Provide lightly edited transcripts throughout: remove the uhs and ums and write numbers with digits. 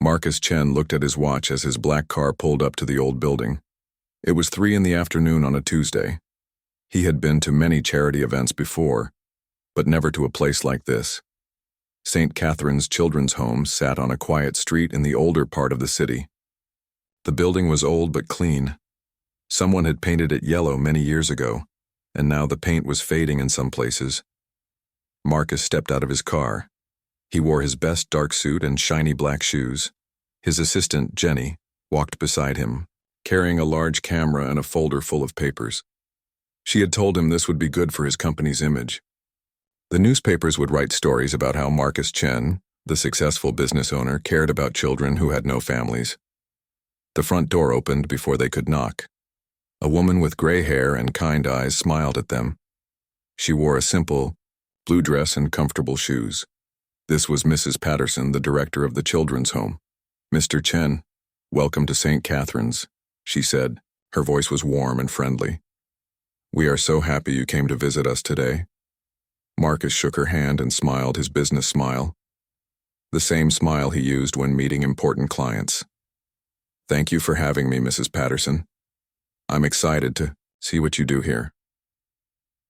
Marcus Chen looked at his watch as his black car pulled up to the old building. It was 3 in the afternoon on a Tuesday. He had been to many charity events before, but never to a place like this. St. Catherine's Children's Home sat on a quiet street in the older part of the city. The building was old but clean. Someone had painted it yellow many years ago, and now the paint was fading in some places. Marcus stepped out of his car. He wore his best dark suit and shiny black shoes. His assistant, Jenny, walked beside him, carrying a large camera and a folder full of papers. She had told him this would be good for his company's image. The newspapers would write stories about how Marcus Chen, the successful business owner, cared about children who had no families. The front door opened before they could knock. A woman with gray hair and kind eyes smiled at them. She wore a simple blue dress and comfortable shoes. This was Mrs. Patterson, the director of the children's home. "Mr. Chen, welcome to St. Catherine's," she said. Her voice was warm and friendly. "We are so happy you came to visit us today." Marcus shook her hand and smiled his business smile, the same smile he used when meeting important clients. "Thank you for having me, Mrs. Patterson. I'm excited to see what you do here."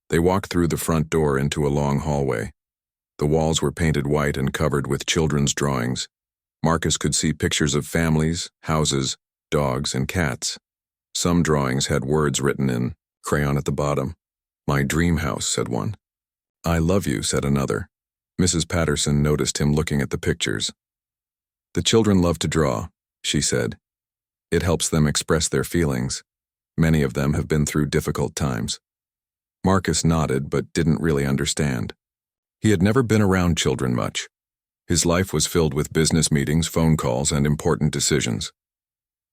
They walked through the front door into a long hallway. The walls were painted white and covered with children's drawings. Marcus could see pictures of families, houses, dogs, and cats. Some drawings had words written in crayon at the bottom. "My dream house," said one. "I love you," said another. Mrs. Patterson noticed him looking at the pictures. "The children love to draw," she said. "It helps them express their feelings. Many of them have been through difficult times." Marcus nodded but didn't really understand. He had never been around children much. His life was filled with business meetings, phone calls, and important decisions.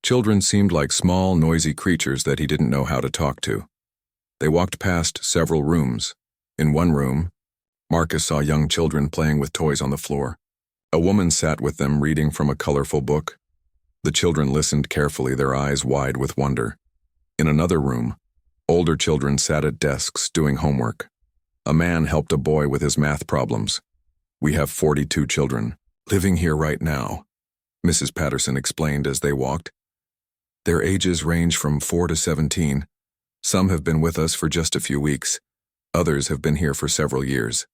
Children seemed like small, noisy creatures that he didn't know how to talk to. They walked past several rooms. In one room, Marcus saw young children playing with toys on the floor. A woman sat with them reading from a colorful book. The children listened carefully, their eyes wide with wonder. In another room, older children sat at desks doing homework. A man helped a boy with his math problems. "We have 42 children living here right now," Mrs. Patterson explained as they walked. "Their ages range from 4 to 17. Some have been with us for just a few weeks. Others have been here for several years."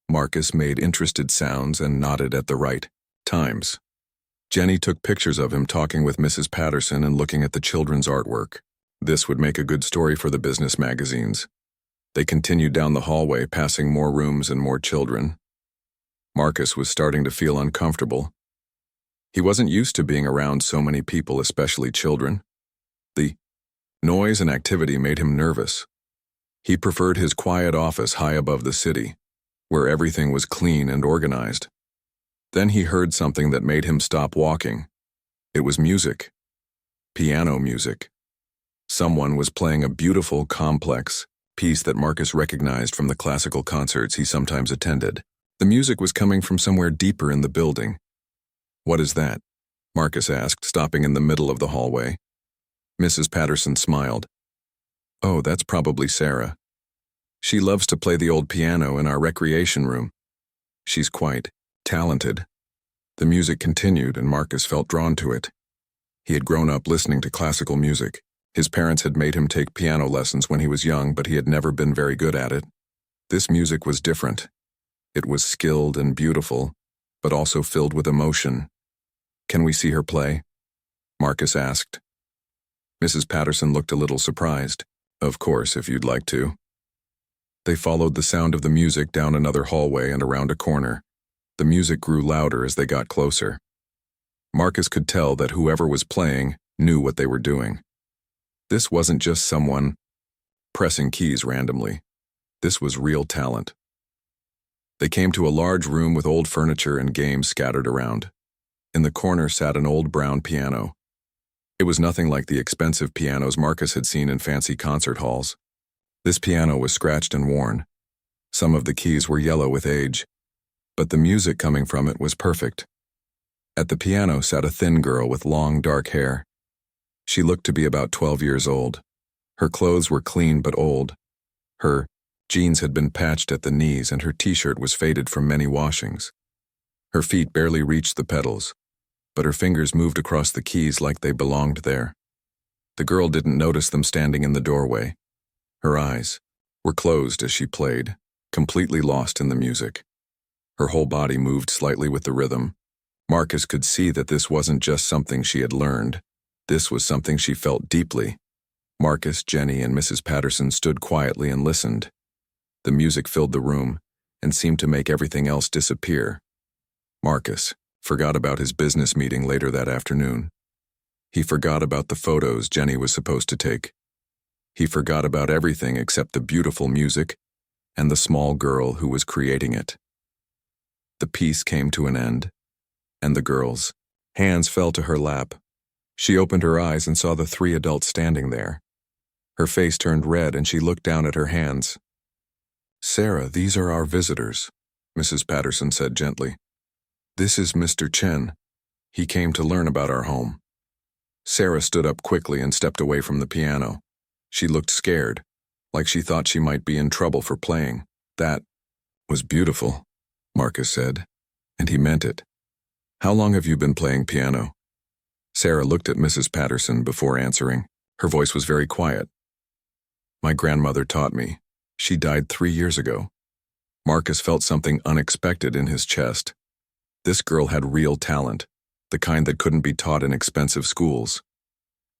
Marcus made interested sounds and nodded at the right times. Jenny took pictures of him talking with Mrs. Patterson and looking at the children's artwork. This would make a good story for the business magazines. They continued down the hallway, passing more rooms and more children. Marcus was starting to feel uncomfortable. He wasn't used to being around so many people, especially children. The noise and activity made him nervous. He preferred his quiet office high above the city, where everything was clean and organized. Then he heard something that made him stop walking. It was music. Piano music. Someone was playing a beautiful, complex piece that Marcus recognized from the classical concerts he sometimes attended. The music was coming from somewhere deeper in the building. "What is that?" Marcus asked, stopping in the middle of the hallway. Mrs. Patterson smiled. "Oh, that's probably Sarah. She loves to play the old piano in our recreation room. She's quite talented." The music continued, and Marcus felt drawn to it. He had grown up listening to classical music. His parents had made him take piano lessons when he was young, but he had never been very good at it. This music was different. It was skilled and beautiful, but also filled with emotion. "Can we see her play?" Marcus asked. Mrs. Patterson looked a little surprised. "Of course, if you'd like to." They followed the sound of the music down another hallway and around a corner. The music grew louder as they got closer. Marcus could tell that whoever was playing knew what they were doing. This wasn't just someone pressing keys randomly. This was real talent. They came to a large room with old furniture and games scattered around. In the corner sat an old brown piano. It was nothing like the expensive pianos Marcus had seen in fancy concert halls. This piano was scratched and worn. Some of the keys were yellow with age, but the music coming from it was perfect. At the piano sat a thin girl with long, dark hair. She looked to be about 12 years old. Her clothes were clean but old. Her jeans had been patched at the knees and her t-shirt was faded from many washings. Her feet barely reached the pedals, but her fingers moved across the keys like they belonged there. The girl didn't notice them standing in the doorway. Her eyes were closed as she played, completely lost in the music. Her whole body moved slightly with the rhythm. Marcus could see that this wasn't just something she had learned. This was something she felt deeply. Marcus, Jenny, and Mrs. Patterson stood quietly and listened. The music filled the room and seemed to make everything else disappear. Marcus forgot about his business meeting later that afternoon. He forgot about the photos Jenny was supposed to take. He forgot about everything except the beautiful music and the small girl who was creating it. The piece came to an end, and the girl's hands fell to her lap. She opened her eyes and saw the three adults standing there. Her face turned red and she looked down at her hands. "Sarah, these are our visitors," Mrs. Patterson said gently. "This is Mr. Chen. He came to learn about our home." Sarah stood up quickly and stepped away from the piano. She looked scared, like she thought she might be in trouble for playing. "That was beautiful," Marcus said, and he meant it. "How long have you been playing piano?" Sarah looked at Mrs. Patterson before answering. Her voice was very quiet. "My grandmother taught me. She died 3 years ago." Marcus felt something unexpected in his chest. This girl had real talent, the kind that couldn't be taught in expensive schools.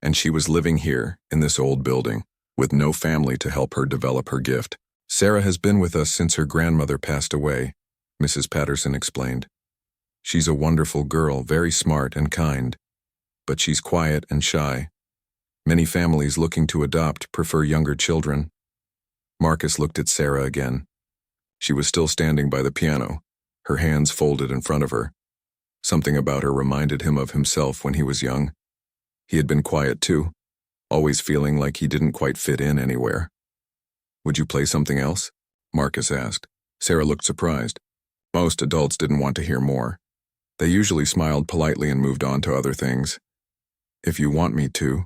And she was living here, in this old building, with no family to help her develop her gift. "Sarah has been with us since her grandmother passed away," Mrs. Patterson explained. "She's a wonderful girl, very smart and kind, but she's quiet and shy. Many families looking to adopt prefer younger children." Marcus looked at Sarah again. She was still standing by the piano, her hands folded in front of her. Something about her reminded him of himself when he was young. He had been quiet too, always feeling like he didn't quite fit in anywhere. "Would you play something else?" Marcus asked. Sarah looked surprised. Most adults didn't want to hear more. They usually smiled politely and moved on to other things. "If you want me to,"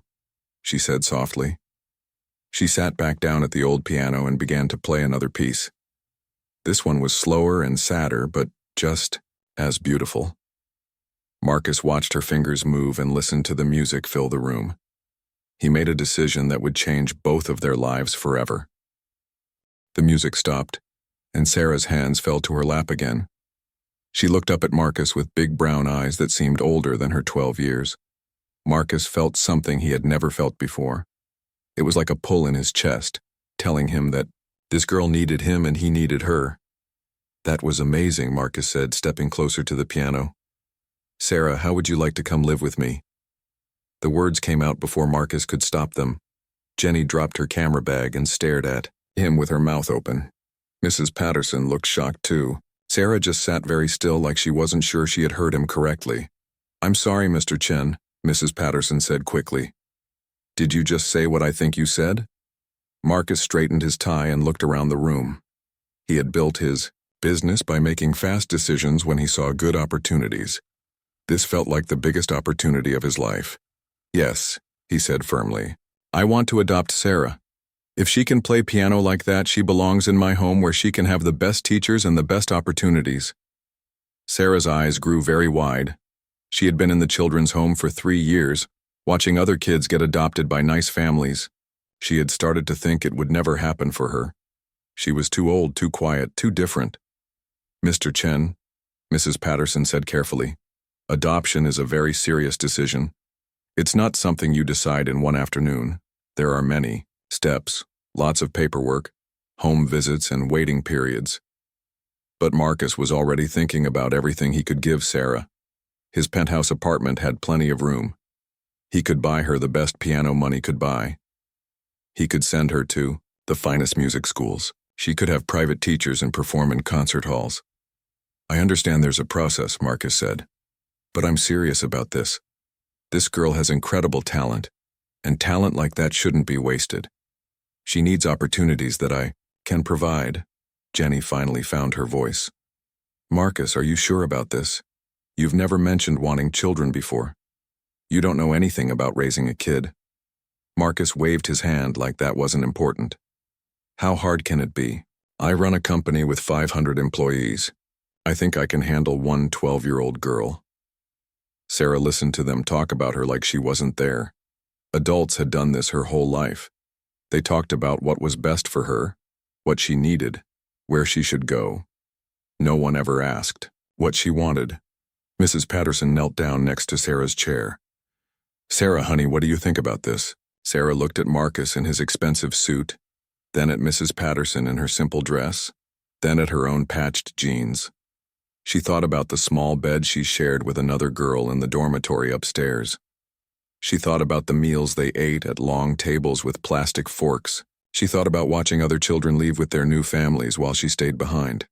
she said softly. She sat back down at the old piano and began to play another piece. This one was slower and sadder, but just as beautiful. Marcus watched her fingers move and listened to the music fill the room. He made a decision that would change both of their lives forever. The music stopped, and Sarah's hands fell to her lap again. She looked up at Marcus with big brown eyes that seemed older than her 12 years. Marcus felt something he had never felt before. It was like a pull in his chest, telling him that this girl needed him and he needed her. "That was amazing," Marcus said, stepping closer to the piano. "Sarah, how would you like to come live with me?" The words came out before Marcus could stop them. Jenny dropped her camera bag and stared at him with her mouth open. Mrs. Patterson looked shocked too. Sarah just sat very still like she wasn't sure she had heard him correctly. "I'm sorry, Mr. Chen," Mrs. Patterson said quickly. "Did you just say what I think you said?" Marcus straightened his tie and looked around the room. He had built his business by making fast decisions when he saw good opportunities. This felt like the biggest opportunity of his life. "Yes," he said firmly. "I want to adopt Sarah. If she can play piano like that, she belongs in my home where she can have the best teachers and the best opportunities." Sarah's eyes grew very wide. She had been in the children's home for 3 years, watching other kids get adopted by nice families. She had started to think it would never happen for her. She was too old, too quiet, too different. "Mr. Chen," Mrs. Patterson said carefully, "adoption is a very serious decision. It's not something you decide in one afternoon. There are many steps, lots of paperwork, home visits, and waiting periods." But Marcus was already thinking about everything he could give Sarah. His penthouse apartment had plenty of room. He could buy her the best piano money could buy. He could send her to the finest music schools. She could have private teachers and perform in concert halls. "I understand there's a process," Marcus said, "but I'm serious about this. This girl has incredible talent, and talent like that shouldn't be wasted. She needs opportunities that I can provide." Jenny finally found her voice. "Marcus, are you sure about this? You've never mentioned wanting children before. You don't know anything about raising a kid." Marcus waved his hand like that wasn't important. "How hard can it be? I run a company with 500 employees. I think I can handle one 12-year-old girl." Sarah listened to them talk about her like she wasn't there. Adults had done this her whole life. They talked about what was best for her, what she needed, where she should go. No one ever asked what she wanted. Mrs. Patterson knelt down next to Sarah's chair. "Sarah, honey, what do you think about this?" Sarah looked at Marcus in his expensive suit, then at Mrs. Patterson in her simple dress, then at her own patched jeans. She thought about the small bed she shared with another girl in the dormitory upstairs. She thought about the meals they ate at long tables with plastic forks. She thought about watching other children leave with their new families while she stayed behind.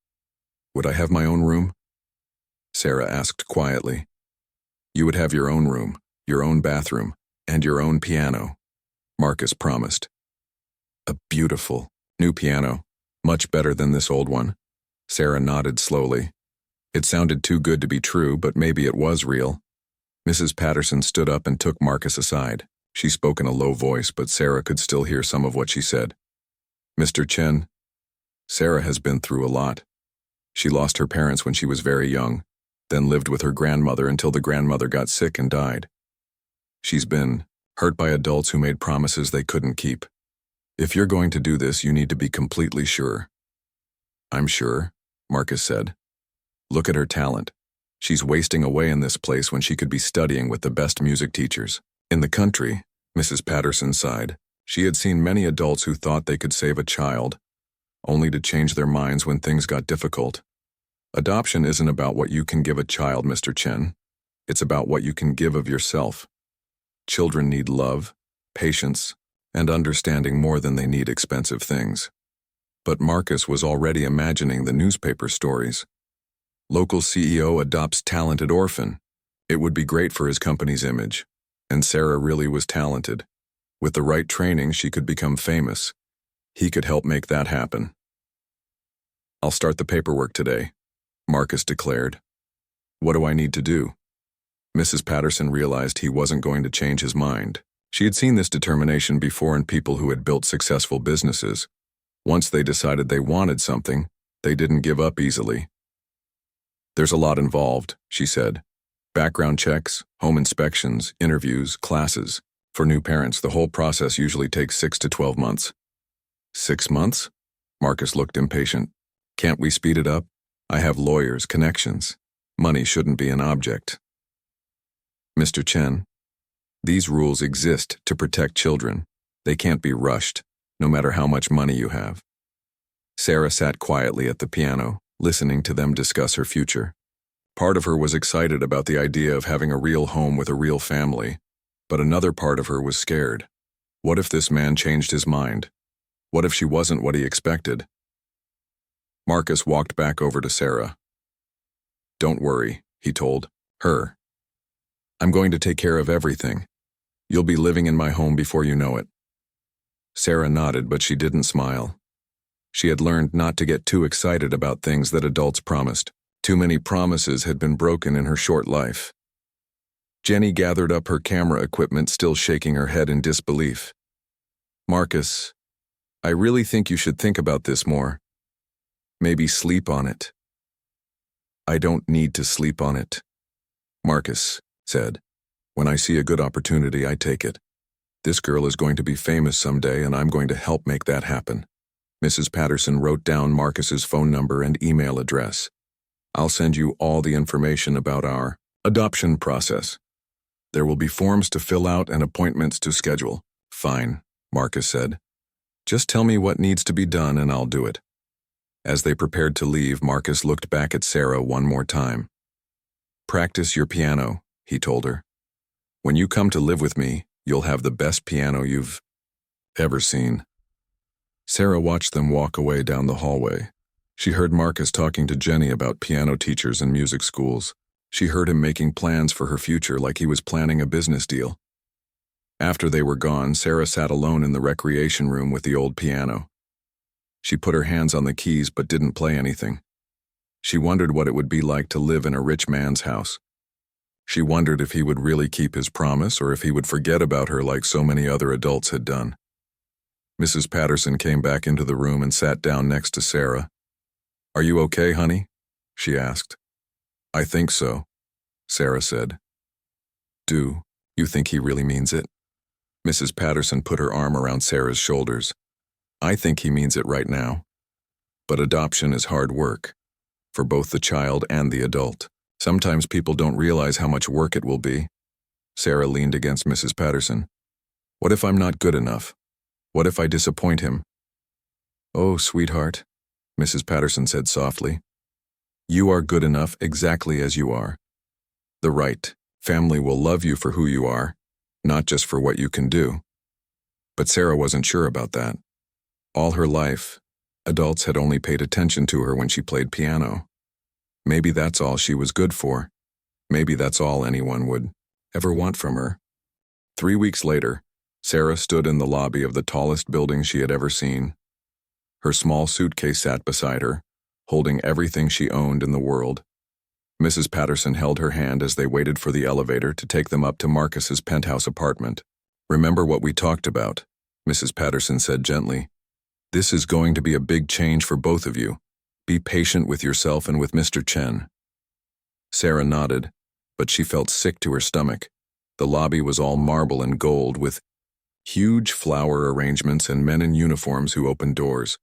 "Would I have my own room?" Sarah asked quietly. "You would have your own room, your own bathroom, and your own piano," Marcus promised. "A beautiful, new piano, much better than this old one." Sarah nodded slowly. It sounded too good to be true, but maybe it was real. Mrs. Patterson stood up and took Marcus aside. She spoke in a low voice, but Sarah could still hear some of what she said. "Mr. Chen, Sarah has been through a lot. She lost her parents when she was very young, then lived with her grandmother until the grandmother got sick and died. She's been hurt by adults who made promises they couldn't keep. If you're going to do this, you need to be completely sure." "I'm sure," Marcus said. "Look at her talent. She's wasting away in this place when she could be studying with the best music teachers in the country." Mrs. Patterson sighed. She had seen many adults who thought they could save a child, only to change their minds when things got difficult. Adoption isn't about what you can give a child, Mr. Chen. It's about what you can give of yourself. Children need love, patience, and understanding more than they need expensive things. But Marcus was already imagining the newspaper stories. Local CEO adopts talented orphan. It would be great for his company's image. And Sarah really was talented. With the right training, she could become famous. He could help make that happen. "I'll start the paperwork today," Marcus declared. "What do I need to do?" Mrs. Patterson realized he wasn't going to change his mind. She had seen this determination before in people who had built successful businesses. Once they decided they wanted something, they didn't give up easily. "There's a lot involved," she said. "Background checks, home inspections, interviews, classes. For new parents, the whole process usually takes 6 to 12 months. 6 months? Marcus looked impatient. "Can't we speed it up? I have lawyers, connections. Money shouldn't be an object." "Mr. Chen, these rules exist to protect children. They can't be rushed, no matter how much money you have." Sarah sat quietly at the piano, listening to them discuss her future. Part of her was excited about the idea of having a real home with a real family, but another part of her was scared. What if this man changed his mind? What if she wasn't what he expected? Marcus walked back over to Sarah. "Don't worry," he told her. "I'm going to take care of everything. You'll be living in my home before you know it." Sarah nodded, but she didn't smile. She had learned not to get too excited about things that adults promised. Too many promises had been broken in her short life. Jenny gathered up her camera equipment, still shaking her head in disbelief. "Marcus, I really think you should think about this more. Maybe sleep on it." "I don't need to sleep on it," Marcus said. "When I see a good opportunity, I take it. This girl is going to be famous someday, and I'm going to help make that happen." Mrs. Patterson wrote down Marcus's phone number and email address. "I'll send you all the information about our adoption process. There will be forms to fill out and appointments to schedule." "Fine," Marcus said. "Just tell me what needs to be done and I'll do it." As they prepared to leave, Marcus looked back at Sarah one more time. "Practice your piano," he told her. "When you come to live with me, you'll have the best piano you've ever seen." Sarah watched them walk away down the hallway. She heard Marcus talking to Jenny about piano teachers and music schools. She heard him making plans for her future like he was planning a business deal. After they were gone, Sarah sat alone in the recreation room with the old piano. She put her hands on the keys but didn't play anything. She wondered what it would be like to live in a rich man's house. She wondered if he would really keep his promise or if he would forget about her like so many other adults had done. Mrs. Patterson came back into the room and sat down next to Sarah. "Are you okay, honey?" she asked. "I think so," Sarah said. do. You think he really means it? Mrs. Patterson put her arm around Sarah's shoulders. I think he means it right now. But adoption is hard work, for both the child and the adult. Sometimes people don't realize how much work it will be. Sarah leaned against Mrs. Patterson. What if I'm not good enough? What if I disappoint him? Oh, sweetheart, Mrs. Patterson said softly. You are good enough exactly as you are. The right family will love you for who you are, not just for what you can do. But Sarah wasn't sure about that. All her life, adults had only paid attention to her when she played piano. Maybe that's all she was good for. Maybe that's all anyone would ever want from her. 3 weeks later, Sarah stood in the lobby of the tallest building she had ever seen. Her small suitcase sat beside her, holding everything she owned in the world. Mrs. Patterson held her hand as they waited for the elevator to take them up to Marcus's penthouse apartment. Remember what we talked about, Mrs. Patterson said gently. This is going to be a big change for both of you. Be patient with yourself and with Mr. Chen. Sarah nodded, but she felt sick to her stomach. The lobby was all marble and gold with huge flower arrangements and men in uniforms who opened doors.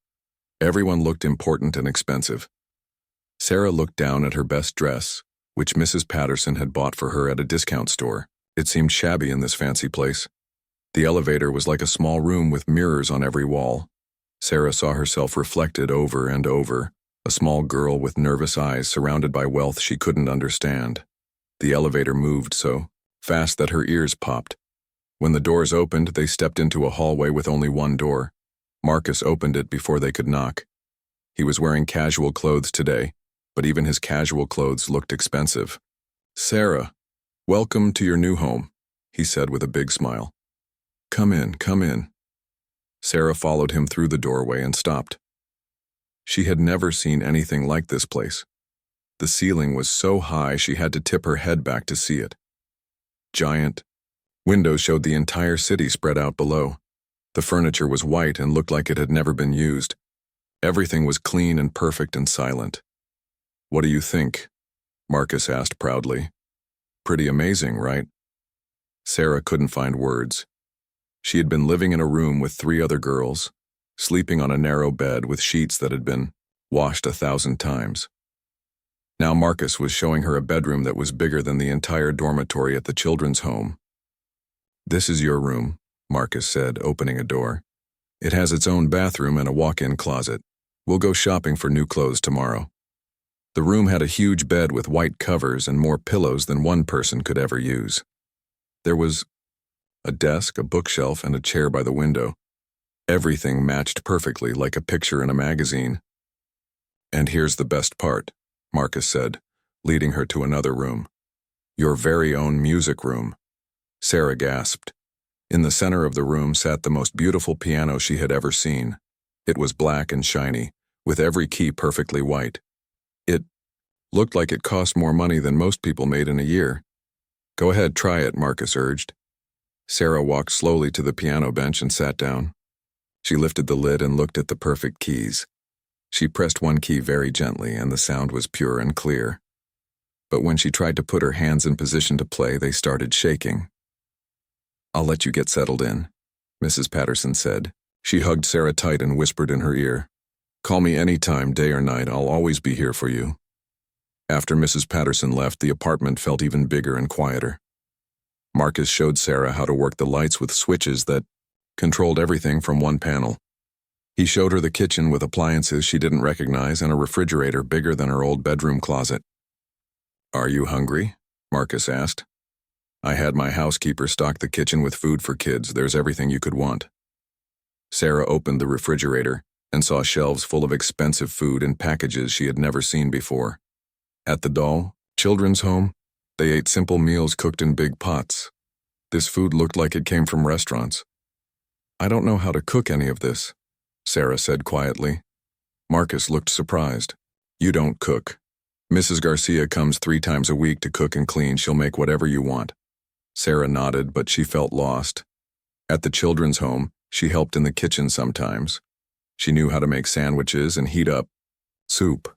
Everyone looked important and expensive. Sarah looked down at her best dress, which Mrs. Patterson had bought for her at a discount store. It seemed shabby in this fancy place. The elevator was like a small room with mirrors on every wall. Sarah saw herself reflected over and over, a small girl with nervous eyes surrounded by wealth she couldn't understand. The elevator moved so fast that her ears popped. When the doors opened, they stepped into a hallway with only one door. Marcus opened it before they could knock. He was wearing casual clothes today, but even his casual clothes looked expensive. Sarah, welcome to your new home, he said with a big smile. Come in, come in. Sarah followed him through the doorway and stopped. She had never seen anything like this place. The ceiling was so high she had to tip her head back to see it. Giant windows showed the entire city spread out below. The furniture was white and looked like it had never been used. Everything was clean and perfect and silent. What do you think? Marcus asked proudly. Pretty amazing, right? Sarah couldn't find words. She had been living in a room with 3 other girls, sleeping on a narrow bed with sheets that had been washed 1,000 times. Now Marcus was showing her a bedroom that was bigger than the entire dormitory at the children's home. This is your room, Marcus said, opening a door. It has its own bathroom and a walk-in closet. We'll go shopping for new clothes tomorrow. The room had a huge bed with white covers and more pillows than one person could ever use. There was a desk, a bookshelf, and a chair by the window. Everything matched perfectly like a picture in a magazine. And here's the best part, Marcus said, leading her to another room. Your very own music room. Sarah gasped. In the center of the room sat the most beautiful piano she had ever seen. It was black and shiny, with every key perfectly white. It looked like it cost more money than most people made in a year. Go ahead, try it, Marcus urged. Sarah walked slowly to the piano bench and sat down. She lifted the lid and looked at the perfect keys. She pressed one key very gently and the sound was pure and clear. But when she tried to put her hands in position to play, they started shaking. I'll let you get settled in, Mrs. Patterson said. She hugged Sarah tight and whispered in her ear, Call me anytime, day or night, I'll always be here for you. After Mrs. Patterson left, the apartment felt even bigger and quieter. Marcus showed Sarah how to work the lights with switches that controlled everything from one panel. He showed her the kitchen with appliances she didn't recognize and a refrigerator bigger than her old bedroom closet. Are you hungry? Marcus asked. I had my housekeeper stock the kitchen with food for kids. There's everything you could want. Sarah opened the refrigerator and saw shelves full of expensive food in packages she had never seen before. At the children's home, they ate simple meals cooked in big pots. This food looked like it came from restaurants. I don't know how to cook any of this, Sarah said quietly. Marcus looked surprised. You don't cook. Mrs. Garcia comes 3 times a week to cook and clean. She'll make whatever you want. Sarah nodded, but she felt lost. At the children's home, she helped in the kitchen sometimes. She knew how to make sandwiches and heat up soup.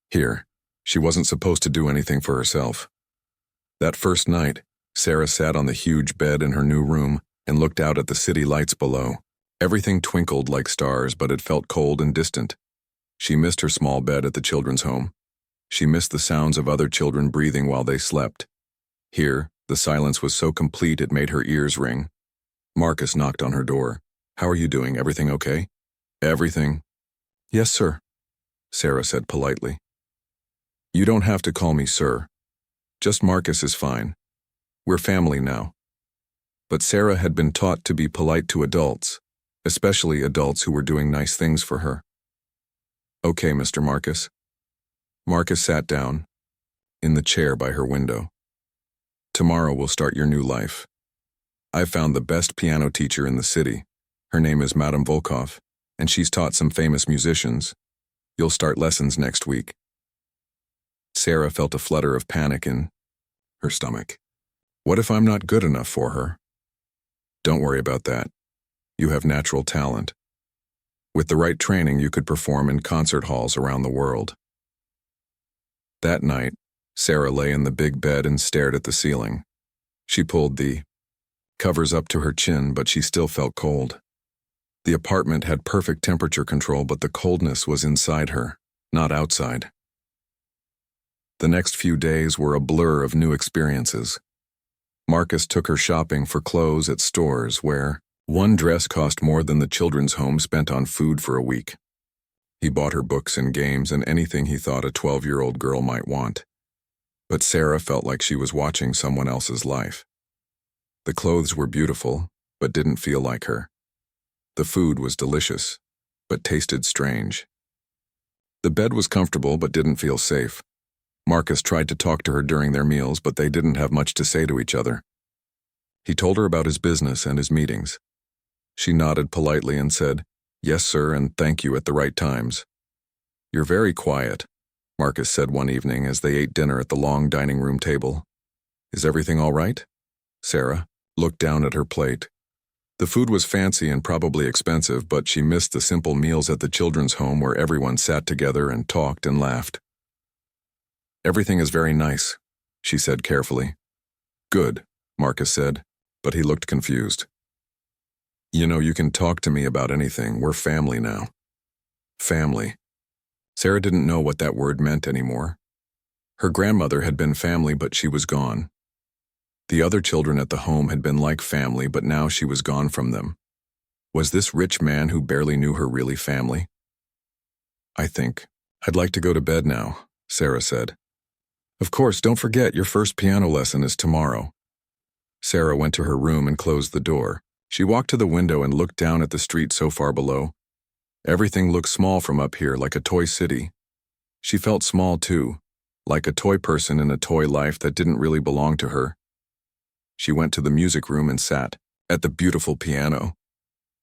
Here, she wasn't supposed to do anything for herself. That first night, Sarah sat on the huge bed in her new room and looked out at the city lights below. Everything twinkled like stars, but it felt cold and distant. She missed her small bed at the children's home. She missed the sounds of other children breathing while they slept. Here, the silence was so complete it made her ears ring. Marcus knocked on her door. "How are you doing? Everything okay?" "Everything." "Yes, sir," Sarah said politely. "You don't have to call me sir. Just Marcus is fine. We're family now." But Sarah had been taught to be polite to adults, especially adults who were doing nice things for her. "Okay, Mr. Marcus." Marcus sat down, in the chair by her window. "Tomorrow we'll start your new life. I've found the best piano teacher in the city. Her name is Madame Volkov, and she's taught some famous musicians. You'll start lessons next week." Sarah felt a flutter of panic in her stomach. What if I'm not good enough for her? "Don't worry about that. You have natural talent. With the right training, you could perform in concert halls around the world." That night, Sarah lay in the big bed and stared at the ceiling. She pulled the covers up to her chin, but she still felt cold. The apartment had perfect temperature control, but the coldness was inside her, not outside. The next few days were a blur of new experiences. Marcus took her shopping for clothes at stores where one dress cost more than the children's home spent on food for a week. He bought her books and games and anything he thought a 12-year-old girl might want. But Sarah felt like she was watching someone else's life. The clothes were beautiful, but didn't feel like her. The food was delicious, but tasted strange. The bed was comfortable, but didn't feel safe. Marcus tried to talk to her during their meals, but they didn't have much to say to each other. He told her about his business and his meetings. She nodded politely and said, "Yes, sir, and thank you" at the right times. "You're very quiet," Marcus said one evening as they ate dinner at the long dining room table. "Is everything all right?" Sarah looked down at her plate. The food was fancy and probably expensive, but she missed the simple meals at the children's home where everyone sat together and talked and laughed. "Everything is very nice," she said carefully. "Good," Marcus said, but he looked confused. "You know, you can talk to me about anything. We're family now." Family. Sarah didn't know what that word meant anymore. Her grandmother had been family, but she was gone. The other children at the home had been like family, but now she was gone from them. Was this rich man who barely knew her really family? "I think I'd like to go to bed now," Sarah said. "Of course, don't forget your first piano lesson is tomorrow." Sarah went to her room and closed the door. She walked to the window and looked down at the street so far below. Everything looked small from up here, like a toy city. She felt small too, like a toy person in a toy life that didn't really belong to her. She went to the music room and sat at the beautiful piano.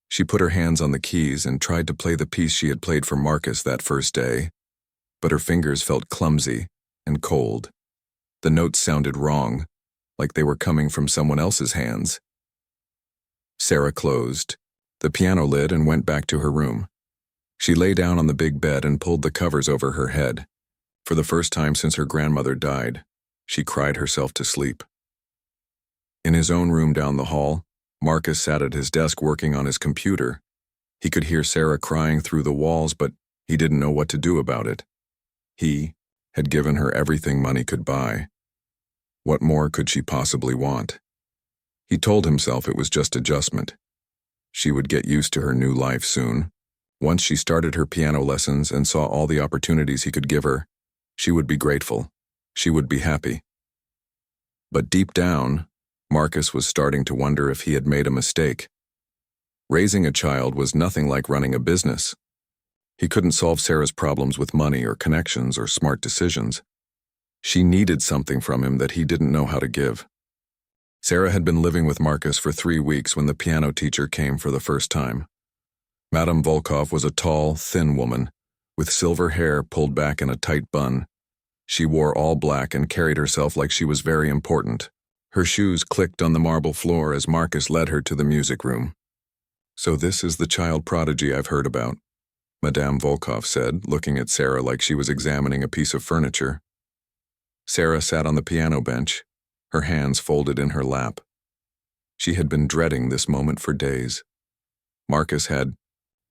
She put her hands on the keys and tried to play the piece she had played for Marcus that first day, but her fingers felt clumsy and cold. The notes sounded wrong, like they were coming from someone else's hands. Sarah closed the piano lid and went back to her room. She lay down on the big bed and pulled the covers over her head. For the first time since her grandmother died, she cried herself to sleep. In his own room down the hall, Marcus sat at his desk working on his computer. He could hear Sarah crying through the walls, but he didn't know what to do about it. He had given her everything money could buy. What more could she possibly want? He told himself it was just adjustment. She would get used to her new life soon. Once she started her piano lessons and saw all the opportunities he could give her, she would be grateful. She would be happy. But deep down, Marcus was starting to wonder if he had made a mistake. Raising a child was nothing like running a business. He couldn't solve Sarah's problems with money or connections or smart decisions. She needed something from him that he didn't know how to give. Sarah had been living with Marcus for 3 weeks when the piano teacher came for the first time. Madame Volkov was a tall, thin woman, with silver hair pulled back in a tight bun. She wore all black and carried herself like she was very important. Her shoes clicked on the marble floor as Marcus led her to the music room. "So this is the child prodigy I've heard about," Madame Volkov said, looking at Sarah like she was examining a piece of furniture. Sarah sat on the piano bench. her hands folded in her lap. She had been dreading this moment for days. Marcus had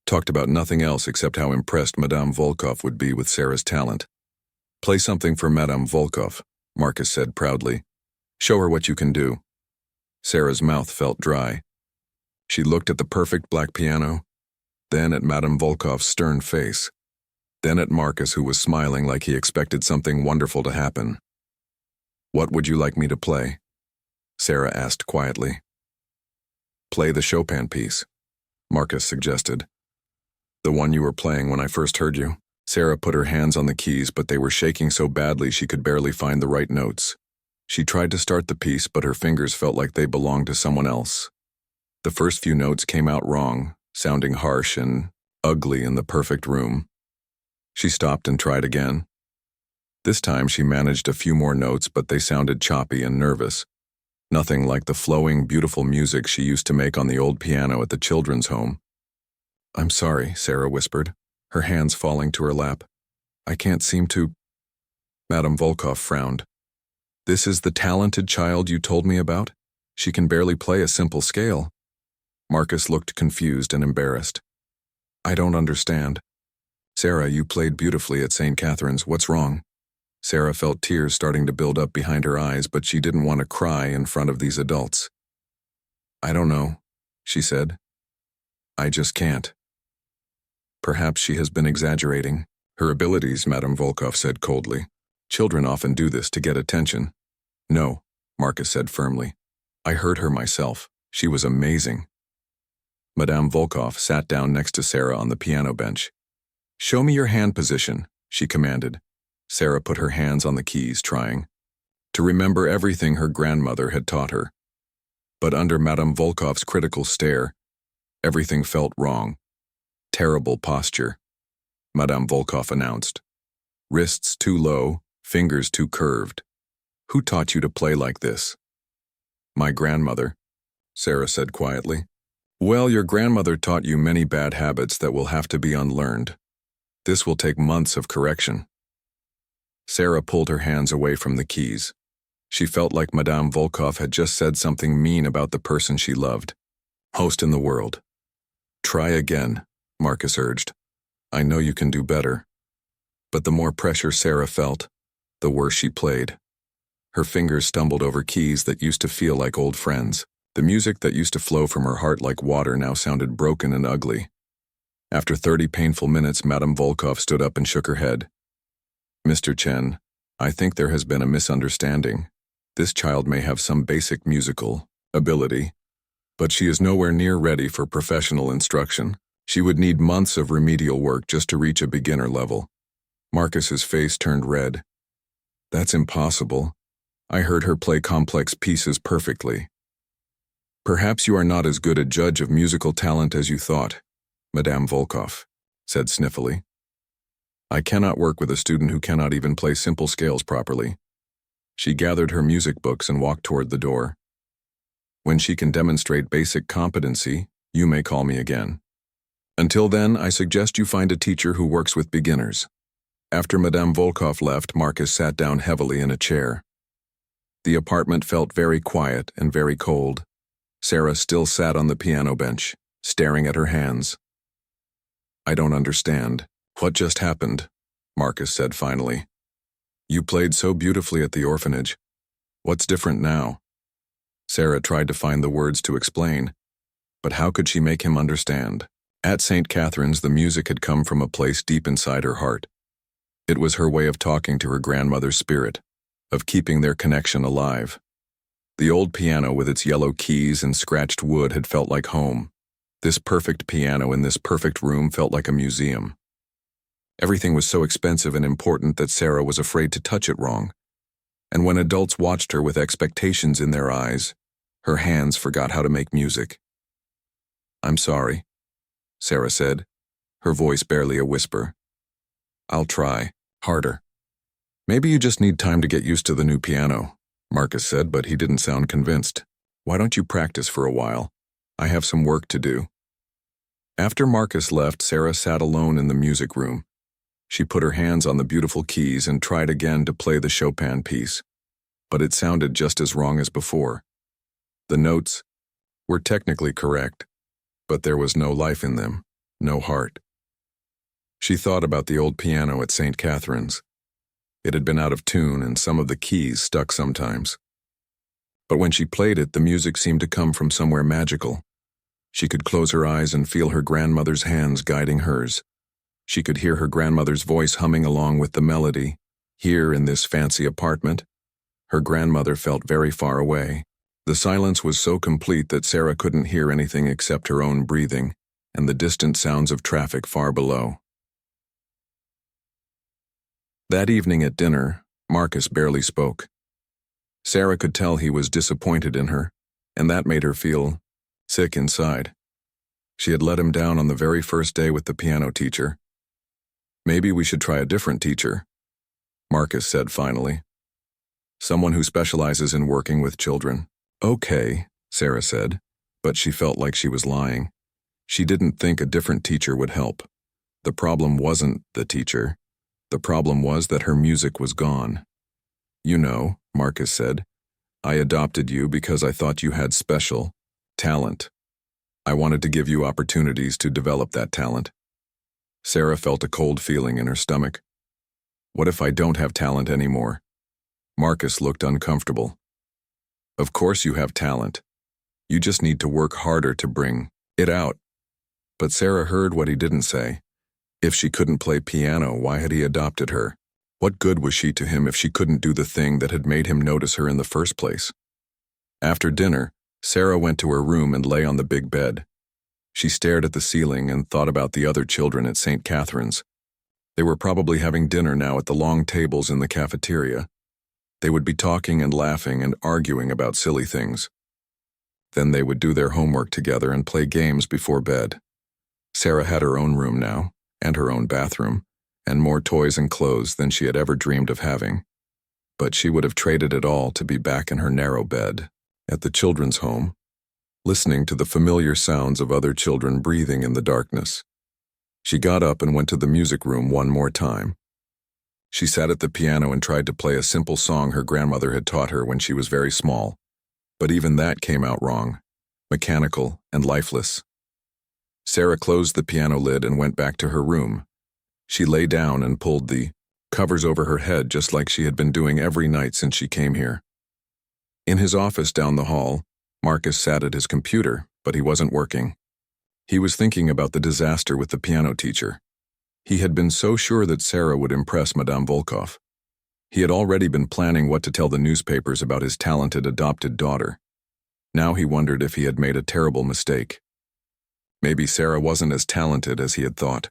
talked about nothing else except how impressed Madame Volkov would be with Sarah's talent. "Play something for Madame Volkov," Marcus said proudly. "Show her what you can do." Sarah's mouth felt dry. She looked at the perfect black piano, then at Madame Volkov's stern face, then at Marcus, who was smiling like he expected something wonderful to happen. "What would you like me to play?" Sarah asked quietly. "Play the Chopin piece," Marcus suggested. "The one you were playing when I first heard you." Sarah put her hands on the keys, but they were shaking so badly she could barely find the right notes. She tried to start the piece, but her fingers felt like they belonged to someone else. The first few notes came out wrong, sounding harsh and ugly in the perfect room. She stopped and tried again. This time she managed a few more notes, but they sounded choppy and nervous. Nothing like the flowing, beautiful music she used to make on the old piano at the children's home. "I'm sorry," Sarah whispered, her hands falling to her lap. "I can't seem to—" Madame Volkov frowned. "This is the talented child you told me about? She can barely play a simple scale." Marcus looked confused and embarrassed. "I don't understand." "Sarah, you played beautifully at St. Catherine's. What's wrong?" Sarah felt tears starting to build up behind her eyes, but she didn't want to cry in front of these adults. "I don't know," she said. "I just can't." Perhaps she has been exaggerating her abilities, Madame Volkov said coldly. "Children often do this to get attention." "No," Marcus said firmly. "I heard her myself. She was amazing." Madame Volkov sat down next to Sarah on the piano bench. "Show me your hand position," she commanded. Sarah put her hands on the keys, trying to remember everything her grandmother had taught her. But under Madame Volkov's critical stare, everything felt wrong. "Terrible posture," Madame Volkov announced. "Wrists too low, fingers too curved. Who taught you to play like this?" "My grandmother," Sarah said quietly. "Well, your grandmother taught you many bad habits that will have to be unlearned. This will take months of correction." Sarah pulled her hands away from the keys. She felt like Madame Volkov had just said something mean about the person she loved. Most in the world. "Try again," Marcus urged. "I know you can do better." But the more pressure Sarah felt, the worse she played. Her fingers stumbled over keys that used to feel like old friends. The music that used to flow from her heart like water now sounded broken and ugly. After 30 painful minutes, Madame Volkov stood up and shook her head. "Mr. Chen, I think there has been a misunderstanding. This child may have some basic musical ability, but she is nowhere near ready for professional instruction. She would need months of remedial work just to reach a beginner level." Marcus's face turned red. "That's impossible. I heard her play complex pieces perfectly." "Perhaps you are not as good a judge of musical talent as you thought," Madame Volkov said sniffily. "I cannot work with a student who cannot even play simple scales properly." She gathered her music books and walked toward the door. "When she can demonstrate basic competency, you may call me again. Until then, I suggest you find a teacher who works with beginners." After Madame Volkov left, Marcus sat down heavily in a chair. The apartment felt very quiet and very cold. Sarah still sat on the piano bench, staring at her hands. "I don't understand. What just happened?" Marcus said finally. "You played so beautifully at the orphanage. What's different now?" Sarah tried to find the words to explain, but how could she make him understand? At St. Catherine's, the music had come from a place deep inside her heart. It was her way of talking to her grandmother's spirit, of keeping their connection alive. The old piano with its yellow keys and scratched wood had felt like home. This perfect piano in this perfect room felt like a museum. Everything was so expensive and important that Sarah was afraid to touch it wrong. And when adults watched her with expectations in their eyes, her hands forgot how to make music. "I'm sorry," Sarah said, her voice barely a whisper. "I'll try harder." "Maybe you just need time to get used to the new piano," Marcus said, but he didn't sound convinced. "Why don't you practice for a while? I have some work to do." After Marcus left, Sarah sat alone in the music room. She put her hands on the beautiful keys and tried again to play the Chopin piece. but it sounded just as wrong as before. The notes were technically correct, but there was no life in them, no heart. She thought about the old piano at St. Catherine's. It had been out of tune and some of the keys stuck sometimes. But when she played it, the music seemed to come from somewhere magical. She could close her eyes and feel her grandmother's hands guiding hers. She could hear her grandmother's voice humming along with the melody. Here in this fancy apartment, her grandmother felt very far away. The silence was so complete that Sarah couldn't hear anything except her own breathing and the distant sounds of traffic far below. That evening at dinner, Marcus barely spoke. Sarah could tell he was disappointed in her, and that made her feel sick inside. She had let him down on the very first day with the piano teacher. "Maybe we should try a different teacher," Marcus said finally. "Someone who specializes in working with children." "Okay," Sarah said, but she felt like she was lying. She didn't think a different teacher would help. The problem wasn't the teacher. The problem was that her music was gone. "You know," Marcus said, "I adopted you because I thought you had special talent. I wanted to give you opportunities to develop that talent." Sarah felt a cold feeling in her stomach. "What if I don't have talent anymore?" Marcus looked uncomfortable. "Of course you have talent. You just need to work harder to bring it out." But Sarah heard what he didn't say. If she couldn't play piano, why had he adopted her? What good was she to him if she couldn't do the thing that had made him notice her in the first place? After dinner, Sarah went to her room and lay on the big bed. She stared at the ceiling and thought about the other children at St. Catherine's. They were probably having dinner now at the long tables in the cafeteria. They would be talking and laughing and arguing about silly things. Then they would do their homework together and play games before bed. Sarah had her own room now, and her own bathroom, and more toys and clothes than she had ever dreamed of having. But she would have traded it all to be back in her narrow bed, at the children's home, listening to the familiar sounds of other children breathing in the darkness. She got up and went to the music room one more time. She sat at the piano and tried to play a simple song her grandmother had taught her when she was very small. But even that came out wrong, mechanical and lifeless. Sarah closed the piano lid and went back to her room. She lay down and pulled the covers over her head just like she had been doing every night since she came here. In his office down the hall, Marcus sat at his computer, but he wasn't working. He was thinking about the disaster with the piano teacher. He had been so sure that Sarah would impress Madame Volkov. He had already been planning what to tell the newspapers about his talented adopted daughter. Now he wondered if he had made a terrible mistake. Maybe Sarah wasn't as talented as he had thought.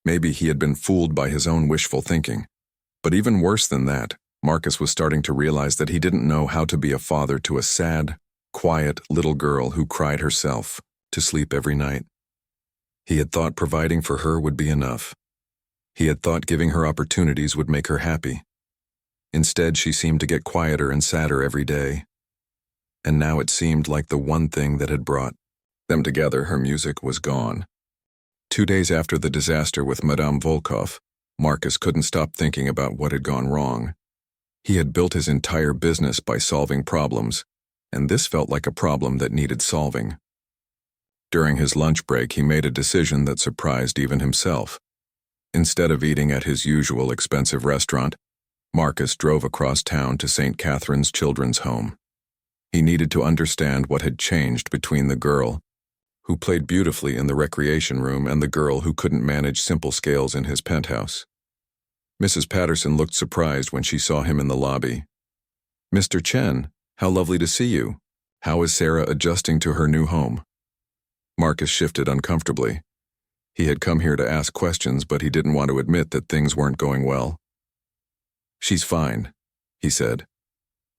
Maybe he had been fooled by his own wishful thinking. But even worse than that, Marcus was starting to realize that he didn't know how to be a father to a sad, quiet little girl who cried herself to sleep every night. He had thought providing for her would be enough. He had thought giving her opportunities would make her happy. Instead, she seemed to get quieter and sadder every day. And now it seemed like the one thing that had brought them together, her music, was gone. 2 days after the disaster with Madame Volkov, Marcus couldn't stop thinking about what had gone wrong. He had built his entire business by solving problems, and this felt like a problem that needed solving. During his lunch break, he made a decision that surprised even himself. Instead of eating at his usual expensive restaurant, Marcus drove across town to St. Catherine's Children's Home. He needed to understand what had changed between the girl who played beautifully in the recreation room and the girl who couldn't manage simple scales in his penthouse. Mrs. Patterson looked surprised when she saw him in the lobby. "Mr. Chen, how lovely to see you. How is Sarah adjusting to her new home?" Marcus shifted uncomfortably. He had come here to ask questions, but he didn't want to admit that things weren't going well. "She's fine," he said.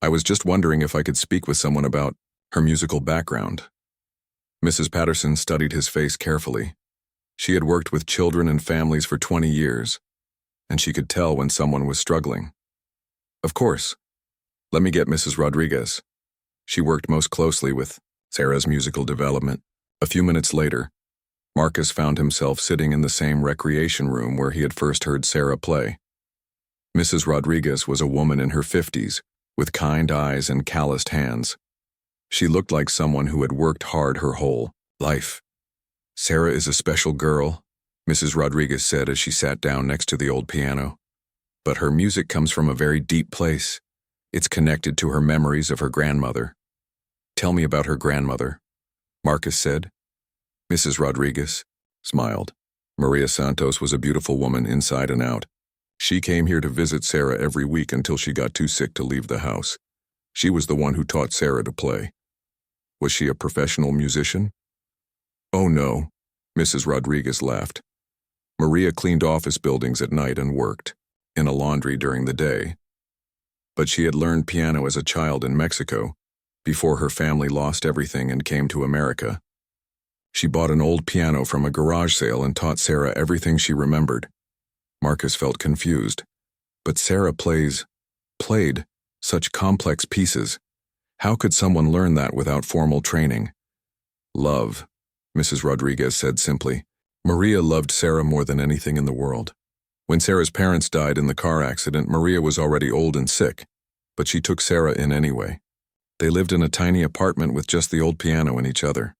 "I was just wondering if I could speak with someone about her musical background." Mrs. Patterson studied his face carefully. She had worked with children and families for 20 years, and she could tell when someone was struggling. "Of course. Let me get Mrs. Rodriguez." She worked most closely with Sarah's musical development. A few minutes later, Marcus found himself sitting in the same recreation room where he had first heard Sarah play. Mrs. Rodriguez was a woman in her 50s, with kind eyes and calloused hands. She looked like someone who had worked hard her whole life. "Sarah is a special girl," Mrs. Rodriguez said as she sat down next to the old piano. "But her music comes from a very deep place. It's connected to her memories of her grandmother." "Tell me about her grandmother," Marcus said. Mrs. Rodriguez smiled. "Maria Santos was a beautiful woman inside and out. She came here to visit Sarah every week until she got too sick to leave the house. She was the one who taught Sarah to play." "Was she a professional musician?" "Oh no," Mrs. Rodriguez laughed. "Maria cleaned office buildings at night and worked in a laundry during the day. But she had learned piano as a child in Mexico, before her family lost everything and came to America. She bought an old piano from a garage sale and taught Sarah everything she remembered." Marcus felt confused. "But Sarah played such complex pieces. How could someone learn that without formal training?" "Love," Mrs. Rodriguez said simply. "Maria loved Sarah more than anything in the world. When Sarah's parents died in the car accident, Maria was already old and sick, but she took Sarah in anyway. They lived in a tiny apartment with just the old piano and each other."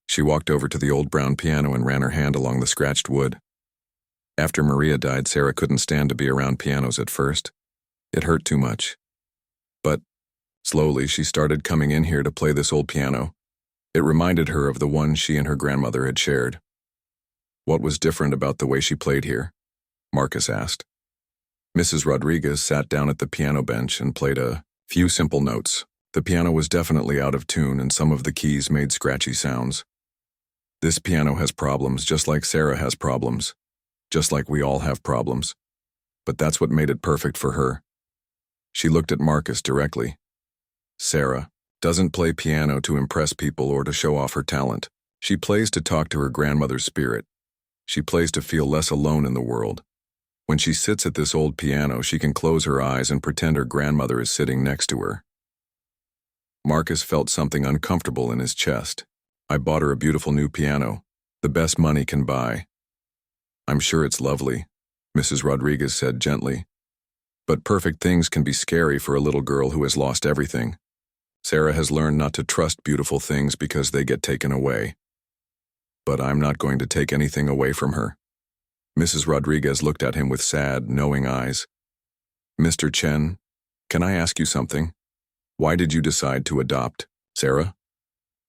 She walked over to the old brown piano and ran her hand along the scratched wood. "After Maria died, Sarah couldn't stand to be around pianos at first. It hurt too much. But slowly she started coming in here to play this old piano. It reminded her of the one she and her grandmother had shared." "What was different about the way she played here?" Marcus asked. Mrs. Rodriguez sat down at the piano bench and played a few simple notes. The piano was definitely out of tune and some of the keys made scratchy sounds. "This piano has problems just like Sarah has problems, just like we all have problems. But that's what made it perfect for her." She looked at Marcus directly. "Sarah doesn't play piano to impress people or to show off her talent. She plays to talk to her grandmother's spirit. She plays to feel less alone in the world. When she sits at this old piano, she can close her eyes and pretend her grandmother is sitting next to her." Marcus felt something uncomfortable in his chest. "I bought her a beautiful new piano, the best money can buy." "I'm sure it's lovely," Mrs. Rodriguez said gently. "But perfect things can be scary for a little girl who has lost everything. Sarah has learned not to trust beautiful things because they get taken away. But I'm not going to take anything away from her." Mrs. Rodriguez looked at him with sad, knowing eyes. "Mr. Chen, can I ask you something? Why did you decide to adopt Sarah?"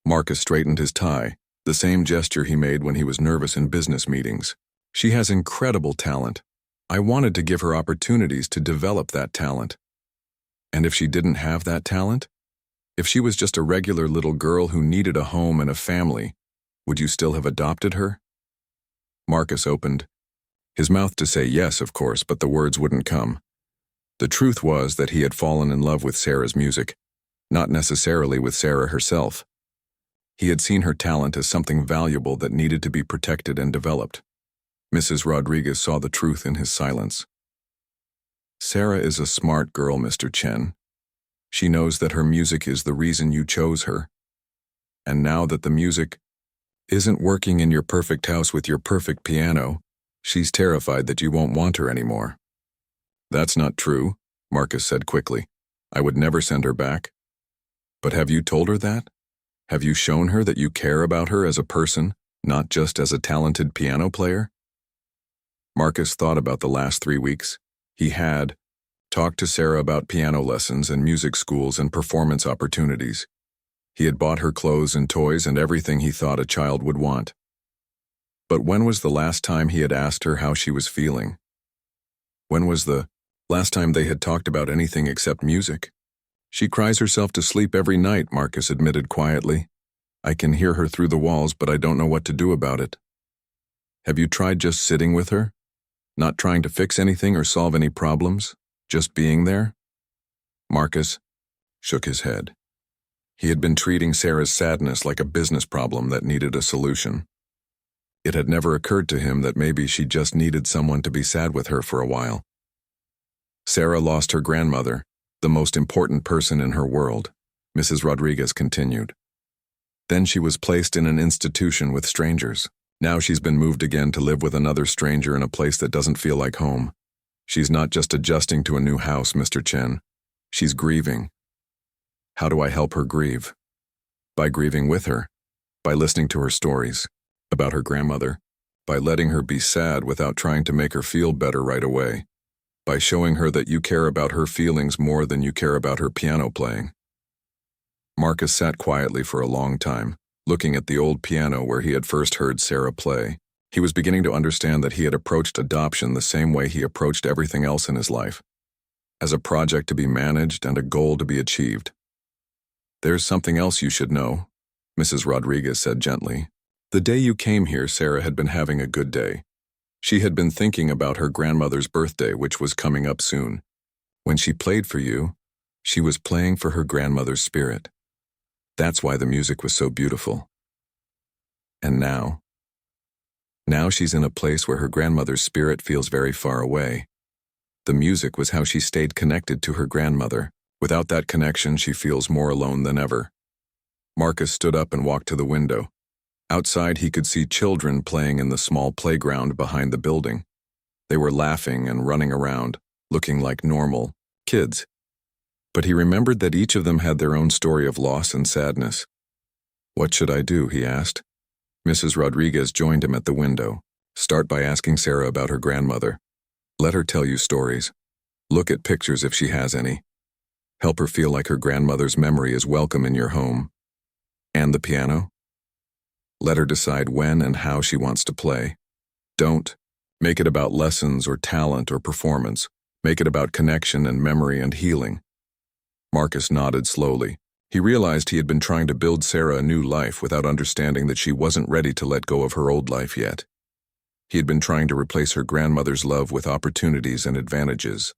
Marcus straightened his tie, the same gesture he made when he was nervous in business meetings. "She has incredible talent. I wanted to give her opportunities to develop that talent. And if she didn't have that talent? If she was just a regular little girl who needed a home and a family, would you still have adopted her?" Marcus opened his mouth to say yes, of course, but the words wouldn't come. The truth was that he had fallen in love with Sarah's music, not necessarily with Sarah herself. He had seen her talent as something valuable that needed to be protected and developed. Mrs. Rodriguez saw the truth in his silence. "Sarah is a smart girl, Mr. Chen. She knows that her music is the reason you chose her. And now that the music isn't working in your perfect house with your perfect piano, she's terrified that you won't want her anymore." "That's not true," Marcus said quickly. "I would never send her back." "But have you told her that? Have you shown her that you care about her as a person, not just as a talented piano player?" Marcus thought about the last 3 weeks. He had talked to Sarah about piano lessons and music schools and performance opportunities. He had bought her clothes and toys and everything he thought a child would want. But when was the last time he had asked her how she was feeling? When was the last time they had talked about anything except music? "She cries herself to sleep every night," Marcus admitted quietly. "I can hear her through the walls, but I don't know what to do about it." "Have you tried just sitting with her? Not trying to fix anything or solve any problems? Just being there?" Marcus shook his head. He had been treating Sarah's sadness like a business problem that needed a solution. It had never occurred to him that maybe she just needed someone to be sad with her for a while. Sarah lost her grandmother, the most important person in her world, Mrs. Rodriguez continued. Then she was placed in an institution with strangers. Now she's been moved again to live with another stranger in a place that doesn't feel like home. She's not just adjusting to a new house, Mr. Chen. She's grieving. How do I help her grieve? By grieving with her, by listening to her stories about her grandmother, by letting her be sad without trying to make her feel better right away, by showing her that you care about her feelings more than you care about her piano playing. Marcus sat quietly for a long time, looking at the old piano where he had first heard Sarah play. He was beginning to understand that he had approached adoption the same way he approached everything else in his life, as a project to be managed and a goal to be achieved. "There's something else you should know," Mrs. Rodriguez said gently. "The day you came here, Sarah had been having a good day. She had been thinking about her grandmother's birthday, which was coming up soon. When she played for you, she was playing for her grandmother's spirit. That's why the music was so beautiful. And now she's in a place where her grandmother's spirit feels very far away. The music was how she stayed connected to her grandmother. Without that connection, she feels more alone than ever." Marcus stood up and walked to the window. Outside, he could see children playing in the small playground behind the building. They were laughing and running around, looking like normal kids. But he remembered that each of them had their own story of loss and sadness. "What should I do?" he asked. Mrs. Rodriguez joined him at the window. "Start by asking Sarah about her grandmother. Let her tell you stories. Look at pictures if she has any. Help her feel like her grandmother's memory is welcome in your home. And the piano? Let her decide when and how she wants to play. Don't make it about lessons or talent or performance. Make it about connection and memory and healing." Marcus nodded slowly. He realized he had been trying to build Sarah a new life without understanding that she wasn't ready to let go of her old life yet. He had been trying to replace her grandmother's love with opportunities and advantages,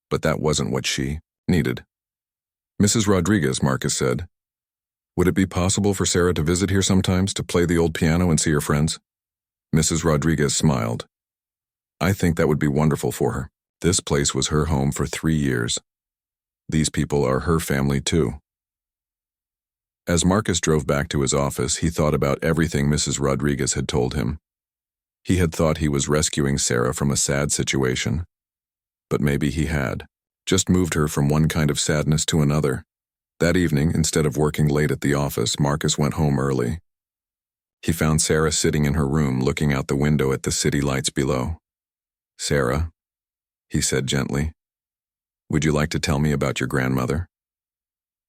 but that wasn't what she needed. "Mrs. Rodriguez," Marcus said, "would it be possible for Sarah to visit here sometimes to play the old piano and see her friends?" Mrs. Rodriguez smiled. "I think that would be wonderful for her. This place was her home for 3 years. These people are her family too." As Marcus drove back to his office, he thought about everything Mrs. Rodriguez had told him. He had thought he was rescuing Sarah from a sad situation, but maybe he had just moved her from one kind of sadness to another. That evening, instead of working late at the office, Marcus went home early. He found Sarah sitting in her room looking out the window at the city lights below. "Sarah," he said gently, "would you like to tell me about your grandmother?"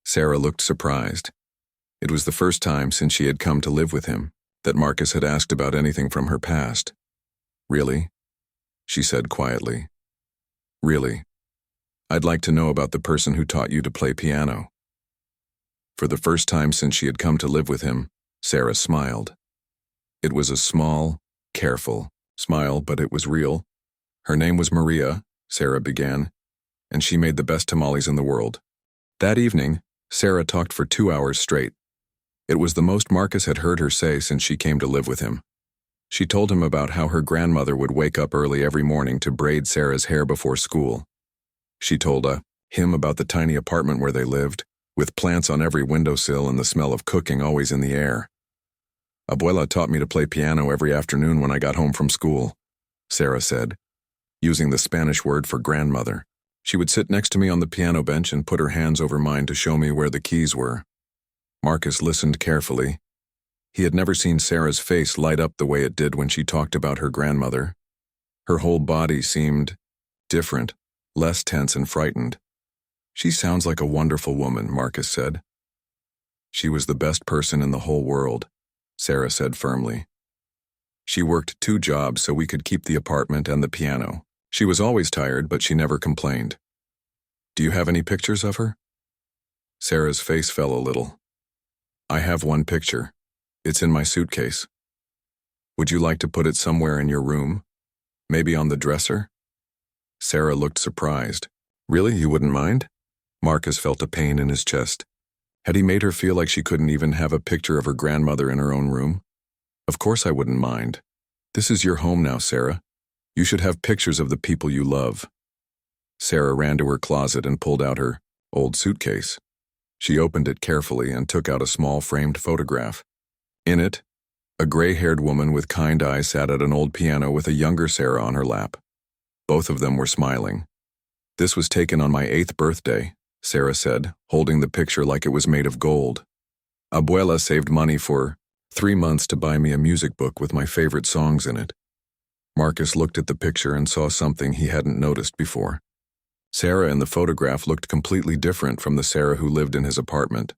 Sarah looked surprised. It was the first time since she had come to live with him that Marcus had asked about anything from her past. "Really?" she said quietly. "Really. I'd like to know about the person who taught you to play piano." For the first time since she had come to live with him, Sarah smiled. It was a small, careful smile, but it was real. "Her name was Maria," Sarah began, "and she made the best tamales in the world." That evening, Sarah talked for 2 hours straight. It was the most Marcus had heard her say since she came to live with him. She told him about how her grandmother would wake up early every morning to braid Sarah's hair before school. She told him about the tiny apartment where they lived, with plants on every windowsill and the smell of cooking always in the air. "Abuela taught me to play piano every afternoon when I got home from school," Sarah said, using the Spanish word for grandmother. "She would sit next to me on the piano bench and put her hands over mine to show me where the keys were." Marcus listened carefully. He had never seen Sarah's face light up the way it did when she talked about her grandmother. Her whole body seemed different, less tense and frightened. "She sounds like a wonderful woman," Marcus said. "She was the best person in the whole world," Sarah said firmly. "She worked 2 jobs so we could keep the apartment and the piano. She was always tired, but she never complained." "Do you have any pictures of her?" Sarah's face fell a little. "I have one picture. It's in my suitcase. Would you like to put it somewhere in your room? Maybe on the dresser?" Sarah looked surprised. "Really, you wouldn't mind?" Marcus felt a pain in his chest. Had he made her feel like she couldn't even have a picture of her grandmother in her own room? "Of course I wouldn't mind. This is your home now, Sarah. You should have pictures of the people you love." Sarah ran to her closet and pulled out her old suitcase. She opened it carefully and took out a small framed photograph. In it, a gray-haired woman with kind eyes sat at an old piano with a younger Sarah on her lap. Both of them were smiling. "This was taken on my 8th birthday," Sarah said, holding the picture like it was made of gold. Abuela saved money for 3 months to buy me a music book with my favorite songs in it. Marcus looked at the picture and saw something he hadn't noticed before. Sarah in the photograph looked completely different from the Sarah who lived in his apartment.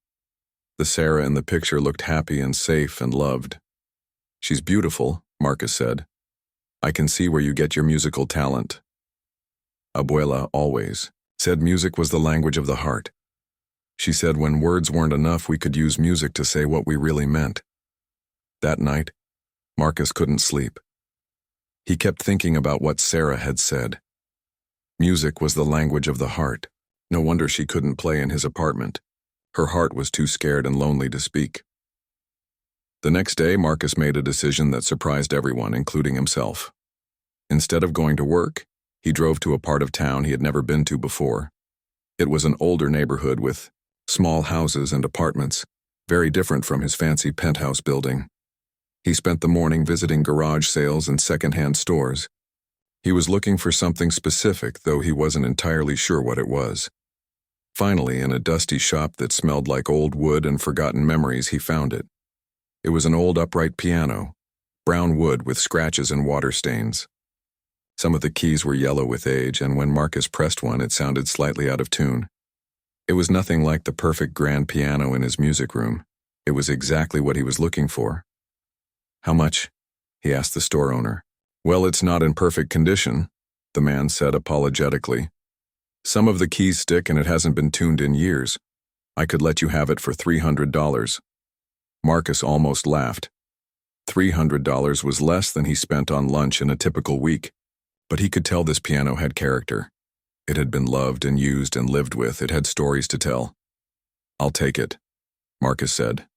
The Sarah in the picture looked happy and safe and loved. "She's beautiful," Marcus said. "I can see where you get your musical talent." Abuela always said music was the language of the heart. She said when words weren't enough, we could use music to say what we really meant. That night, Marcus couldn't sleep. He kept thinking about what Sarah had said. Music was the language of the heart. No wonder she couldn't play in his apartment. Her heart was too scared and lonely to speak. The next day, Marcus made a decision that surprised everyone, including himself. Instead of going to work, he drove to a part of town he had never been to before. It was an older neighborhood with small houses and apartments, very different from his fancy penthouse building. He spent the morning visiting garage sales and second-hand stores. He was looking for something specific, though he wasn't entirely sure what it was. Finally, in a dusty shop that smelled like old wood and forgotten memories, he found it. It was an old upright piano, brown wood with scratches and water stains. Some of the keys were yellow with age, and when Marcus pressed one, it sounded slightly out of tune. It was nothing like the perfect grand piano in his music room. It was exactly what he was looking for. "How much?" he asked the store owner. "Well, it's not in perfect condition," the man said apologetically. "Some of the keys stick and it hasn't been tuned in years. I could let you have it for $300. Marcus almost laughed. $300 was less than he spent on lunch in a typical week, but he could tell this piano had character. It had been loved and used and lived with. It had stories to tell. "I'll take it," Marcus said.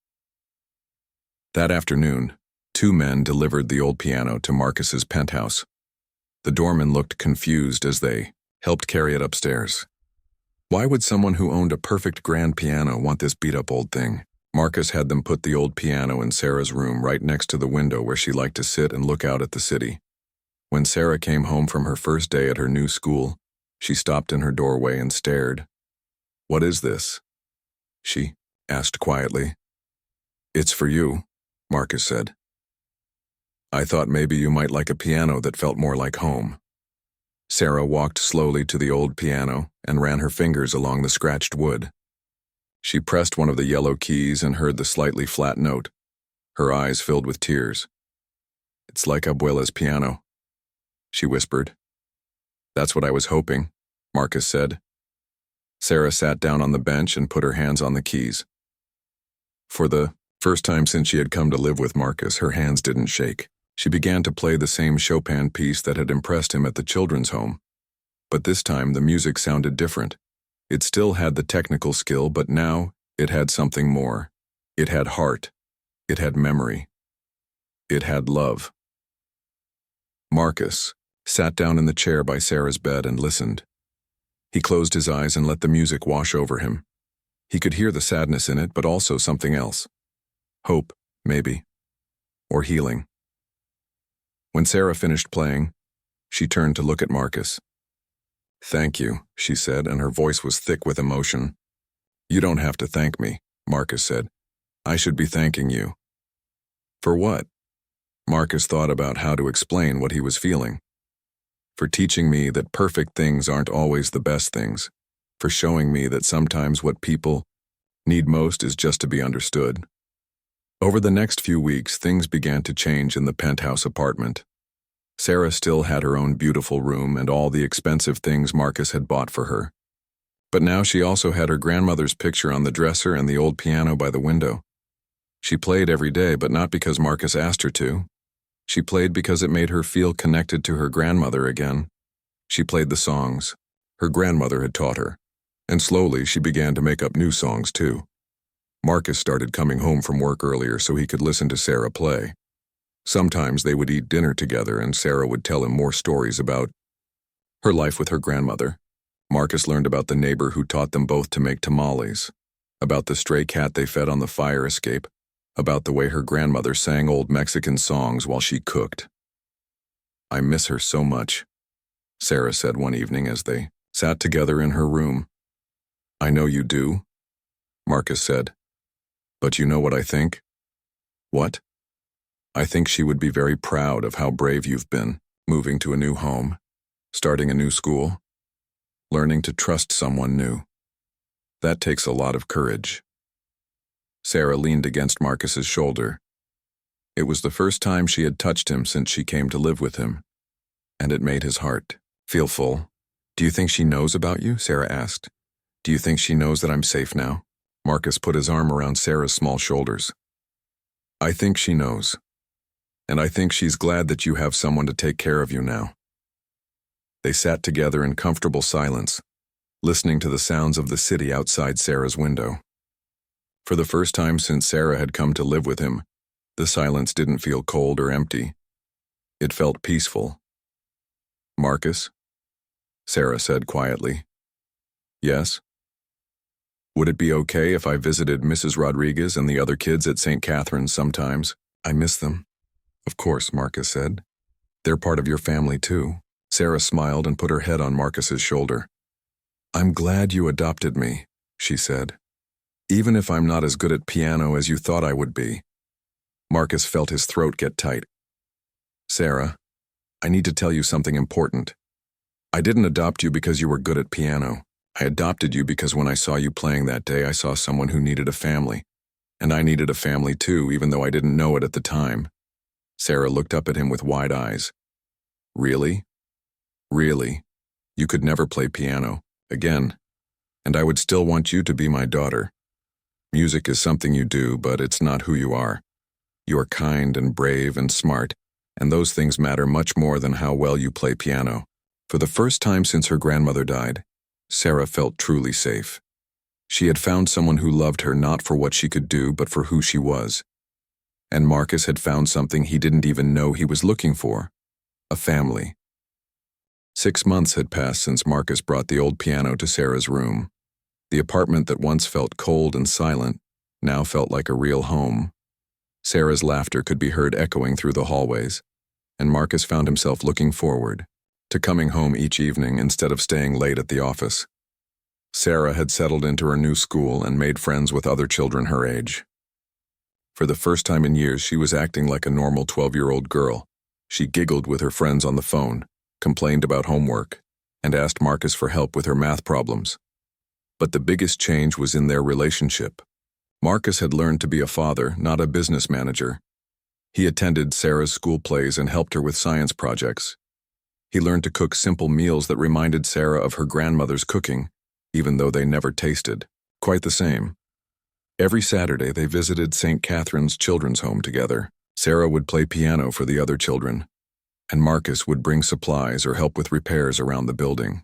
That afternoon, 2 men delivered the old piano to Marcus's penthouse. The doorman looked confused as they helped carry it upstairs. Why would someone who owned a perfect grand piano want this beat-up old thing? Marcus had them put the old piano in Sarah's room right next to the window where she liked to sit and look out at the city. When Sarah came home from her first day at her new school, she stopped in her doorway and stared. "What is this?" she asked quietly. "It's for you," Marcus said. "I thought maybe you might like a piano that felt more like home." Sarah walked slowly to the old piano and ran her fingers along the scratched wood. She pressed one of the yellow keys and heard the slightly flat note. Her eyes filled with tears. "It's like Abuela's piano," she whispered. "That's what I was hoping," Marcus said. Sarah sat down on the bench and put her hands on the keys. For the first time since she had come to live with Marcus, her hands didn't shake. She began to play the same Chopin piece that had impressed him at the children's home. But this time the music sounded different. It still had the technical skill, but now it had something more. It had heart. It had memory. It had love. Marcus sat down in the chair by Sarah's bed and listened. He closed his eyes and let the music wash over him. He could hear the sadness in it, but also something else. Hope, maybe. Or healing. When Sarah finished playing, she turned to look at Marcus. "Thank you," she said, and her voice was thick with emotion. "You don't have to thank me," Marcus said. "I should be thanking you." "For what?" Marcus thought about how to explain what he was feeling. "For teaching me that perfect things aren't always the best things. For showing me that sometimes what people need most is just to be understood." Over the next few weeks, things began to change in the penthouse apartment. Sarah still had her own beautiful room and all the expensive things Marcus had bought for her. But now she also had her grandmother's picture on the dresser and the old piano by the window. She played every day, but not because Marcus asked her to. She played because it made her feel connected to her grandmother again. She played the songs her grandmother had taught her, and slowly she began to make up new songs too. Marcus started coming home from work earlier so he could listen to Sarah play. Sometimes they would eat dinner together and Sarah would tell him more stories about her life with her grandmother. Marcus learned about the neighbor who taught them both to make tamales, about the stray cat they fed on the fire escape, about the way her grandmother sang old Mexican songs while she cooked. "I miss her so much," Sarah said one evening as they sat together in her room. I know you do, Marcus said. But you know what I think? What? I think she would be very proud of how brave you've been, moving to a new home, starting a new school, learning to trust someone new. That takes a lot of courage. Sarah leaned against Marcus's shoulder. It was the first time she had touched him since she came to live with him, and it made his heart feel full. Do you think she knows about you? Sarah asked. Do you think she knows that I'm safe now? Marcus put his arm around Sarah's small shoulders. I think she knows. And I think she's glad that you have someone to take care of you now. They sat together in comfortable silence, listening to the sounds of the city outside Sarah's window. For the first time since Sarah had come to live with him, the silence didn't feel cold or empty. It felt peaceful. Marcus? Sarah said quietly. Yes? Would it be okay if I visited Mrs. Rodriguez and the other kids at St. Catherine's sometimes? I miss them. Of course, Marcus said. They're part of your family too. Sarah smiled and put her head on Marcus's shoulder. I'm glad you adopted me, she said. Even if I'm not as good at piano as you thought I would be. Marcus felt his throat get tight. Sarah, I need to tell you something important. I didn't adopt you because you were good at piano. I adopted you because when I saw you playing that day, I saw someone who needed a family. And I needed a family too, even though I didn't know it at the time. Sarah looked up at him with wide eyes. Really? Really? You could never play piano, again. And I would still want you to be my daughter. Music is something you do, but it's not who you are. You are kind and brave and smart, and those things matter much more than how well you play piano. For the first time since her grandmother died, Sarah felt truly safe. She had found someone who loved her not for what she could do, but for who she was. And Marcus had found something he didn't even know he was looking for: a family. 6 months had passed since Marcus brought the old piano to Sarah's room. The apartment that once felt cold and silent now felt like a real home. Sarah's laughter could be heard echoing through the hallways, and Marcus found himself looking forward to coming home each evening instead of staying late at the office. Sarah had settled into her new school and made friends with other children her age. For the first time in years, she was acting like a normal 12-year-old girl. She giggled with her friends on the phone, complained about homework, and asked Marcus for help with her math problems. But the biggest change was in their relationship. Marcus had learned to be a father, not a business manager. He attended Sarah's school plays and helped her with science projects. He learned to cook simple meals that reminded Sarah of her grandmother's cooking, even though they never tasted quite the same. Every Saturday, they visited St. Catherine's Children's Home together. Sarah would play piano for the other children, and Marcus would bring supplies or help with repairs around the building.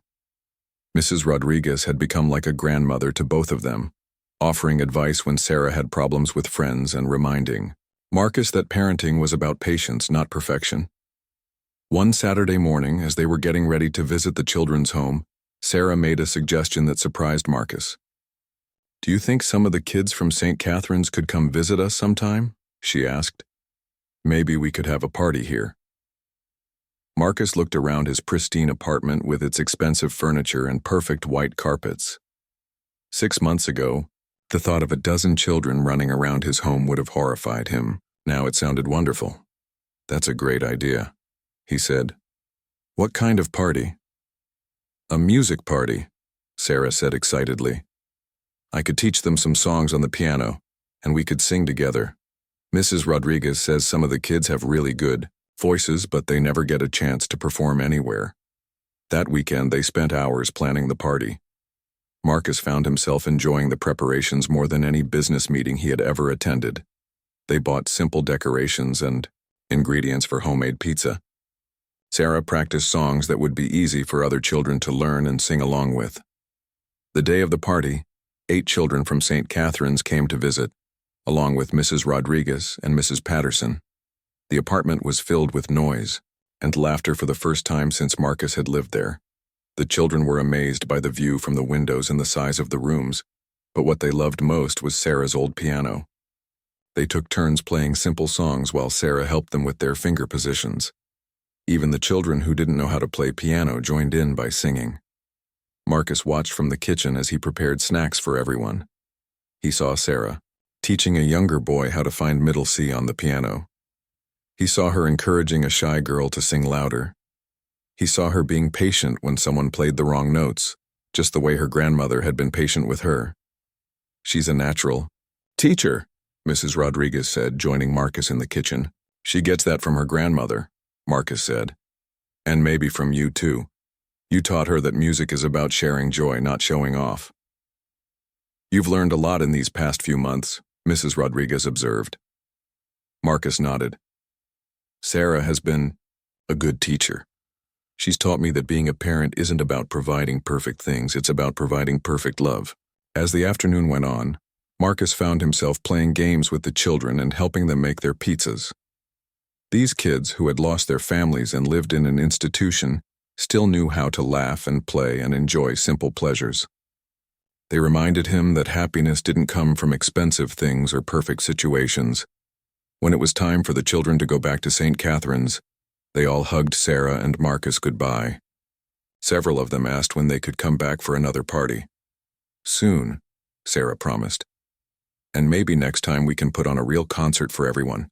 Mrs. Rodriguez had become like a grandmother to both of them, offering advice when Sarah had problems with friends and reminding Marcus that parenting was about patience, not perfection. One Saturday morning, as they were getting ready to visit the children's home, Sarah made a suggestion that surprised Marcus. Do you think some of the kids from St. Catherine's could come visit us sometime? She asked. Maybe we could have a party here. Marcus looked around his pristine apartment with its expensive furniture and perfect white carpets. 6 months ago, the thought of a dozen children running around his home would have horrified him. Now it sounded wonderful. That's a great idea, he said. What kind of party? A music party, Sarah said excitedly. I could teach them some songs on the piano, and we could sing together. Mrs. Rodriguez says some of the kids have really good voices, but they never get a chance to perform anywhere. That weekend, they spent hours planning the party. Marcus found himself enjoying the preparations more than any business meeting he had ever attended. They bought simple decorations and ingredients for homemade pizza. Sarah practiced songs that would be easy for other children to learn and sing along with. The day of the party, 8 children from St. Catherine's came to visit, along with Mrs. Rodriguez and Mrs. Patterson. The apartment was filled with noise and laughter for the first time since Marcus had lived there. The children were amazed by the view from the windows and the size of the rooms, but what they loved most was Sarah's old piano. They took turns playing simple songs while Sarah helped them with their finger positions. Even the children who didn't know how to play piano joined in by singing. Marcus watched from the kitchen as he prepared snacks for everyone. He saw Sarah, teaching a younger boy how to find middle C on the piano. He saw her encouraging a shy girl to sing louder. He saw her being patient when someone played the wrong notes, just the way her grandmother had been patient with her. "She's a natural." "Teacher," Mrs. Rodriguez said, joining Marcus in the kitchen. "She gets that from her grandmother," Marcus said. "And maybe from you too. You taught her that music is about sharing joy, not showing off." "You've learned a lot in these past few months," Mrs. Rodriguez observed. Marcus nodded. "Sarah has been a good teacher. She's taught me that being a parent isn't about providing perfect things, it's about providing perfect love." As the afternoon went on, Marcus found himself playing games with the children and helping them make their pizzas. These kids, who had lost their families and lived in an institution, still knew how to laugh and play and enjoy simple pleasures. They reminded him that happiness didn't come from expensive things or perfect situations. When it was time for the children to go back to St. Catherine's, they all hugged Sarah and Marcus goodbye. Several of them asked when they could come back for another party. "Soon," Sarah promised. "And maybe next time we can put on a real concert for everyone."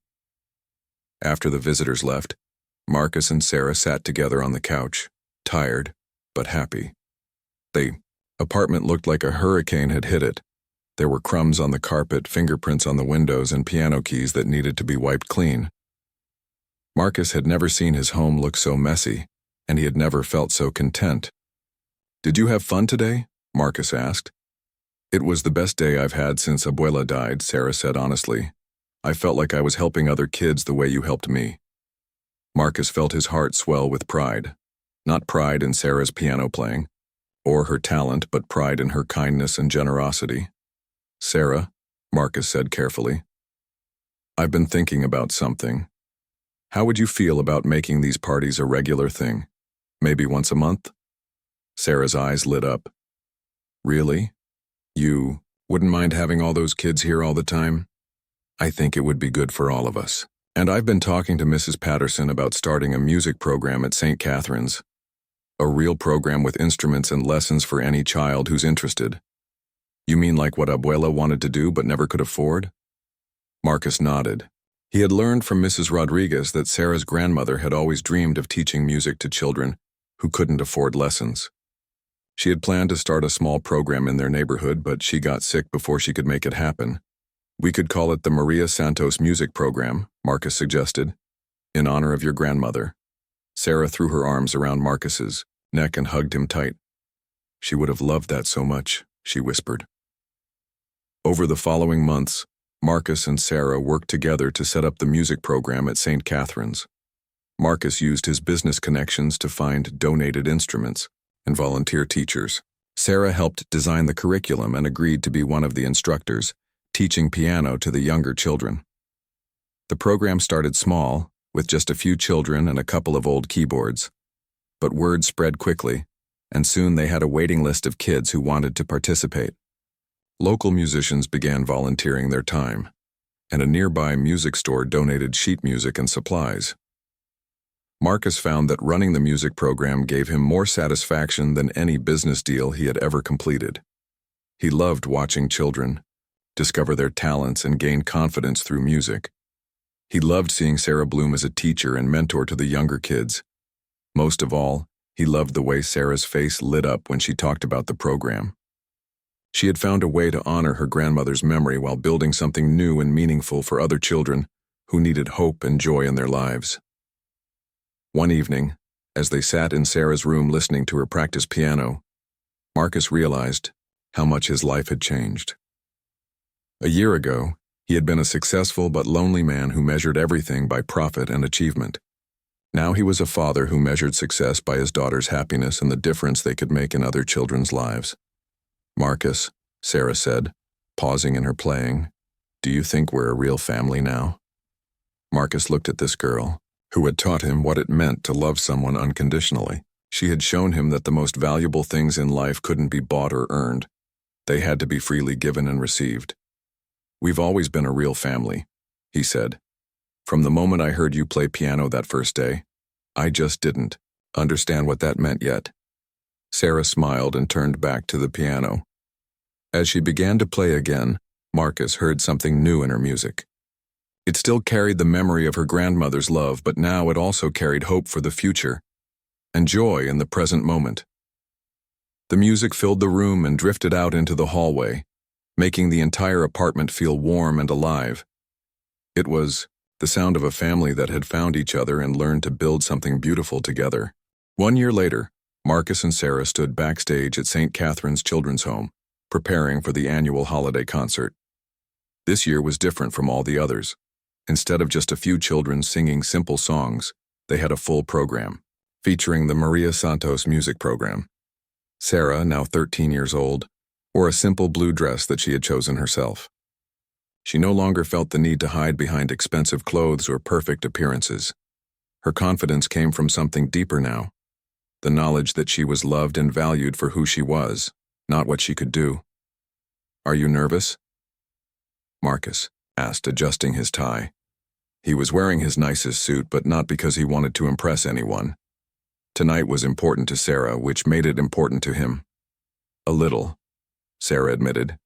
After the visitors left, Marcus and Sarah sat together on the couch, tired but happy. The apartment looked like a hurricane had hit it. There were crumbs on the carpet, fingerprints on the windows, and piano keys that needed to be wiped clean. Marcus had never seen his home look so messy, and he had never felt so content. "Did you have fun today?" Marcus asked. "It was the best day I've had since Abuela died," Sarah said honestly. "I felt like I was helping other kids the way you helped me." Marcus felt his heart swell with pride. Not pride in Sarah's piano playing, or her talent, but pride in her kindness and generosity. "Sarah," Marcus said carefully, "I've been thinking about something. How would you feel about making these parties a regular thing? Maybe once a month?" Sarah's eyes lit up. "Really? You wouldn't mind having all those kids here all the time?" "I think it would be good for all of us. And I've been talking to Mrs. Patterson about starting a music program at St. Catherine's. A real program with instruments and lessons for any child who's interested." "You mean like what Abuela wanted to do but never could afford?" Marcus nodded. He had learned from Mrs. Rodriguez that Sarah's grandmother had always dreamed of teaching music to children who couldn't afford lessons. She had planned to start a small program in their neighborhood, but she got sick before she could make it happen. "We could call it the Maria Santos Music Program," Marcus suggested, "in honor of your grandmother." Sarah threw her arms around Marcus's neck and hugged him tight. "She would have loved that so much," she whispered. Over the following months, Marcus and Sarah worked together to set up the music program at St. Catherine's. Marcus used his business connections to find donated instruments and volunteer teachers. Sarah helped design the curriculum and agreed to be one of the instructors, teaching piano to the younger children. The program started small, with just a few children and a couple of old keyboards. But word spread quickly, and soon they had a waiting list of kids who wanted to participate. Local musicians began volunteering their time, and a nearby music store donated sheet music and supplies. Marcus found that running the music program gave him more satisfaction than any business deal he had ever completed. He loved watching children discover their talents and gain confidence through music. He loved seeing Sarah bloom as a teacher and mentor to the younger kids. Most of all, he loved the way Sarah's face lit up when she talked about the program. She had found a way to honor her grandmother's memory while building something new and meaningful for other children who needed hope and joy in their lives. One evening, as they sat in Sarah's room listening to her practice piano, Marcus realized how much his life had changed. A year ago, he had been a successful but lonely man who measured everything by profit and achievement. Now he was a father who measured success by his daughter's happiness and the difference they could make in other children's lives. "Marcus," Sarah said, pausing in her playing, "do you think we're a real family now?" Marcus looked at this girl, who had taught him what it meant to love someone unconditionally. She had shown him that the most valuable things in life couldn't be bought or earned. They had to be freely given and received. "We've always been a real family," he said. "From the moment I heard you play piano that first day, I just didn't understand what that meant yet. Sarah smiled and turned back to the piano. As she began to play again, Marcus heard something new in her music. It still carried the memory of her grandmother's love, but now it also carried hope for the future and joy in the present moment. The music filled the room and drifted out into the hallway, making the entire apartment feel warm and alive. It was the sound of a family that had found each other and learned to build something beautiful together. 1 year later, Marcus and Sarah stood backstage at St. Catherine's Children's Home, preparing for the annual holiday concert. This year was different from all the others. Instead of just a few children singing simple songs, they had a full program, featuring the Maria Santos music program. Sarah, now 13 years old, wore a simple blue dress that she had chosen herself. She no longer felt the need to hide behind expensive clothes or perfect appearances. Her confidence came from something deeper now, the knowledge that she was loved and valued for who she was, not what she could do. "Are you nervous?" Marcus asked, adjusting his tie. He was wearing his nicest suit, but not because he wanted to impress anyone. Tonight was important to Sarah, which made it important to him. "A little," Sarah admitted.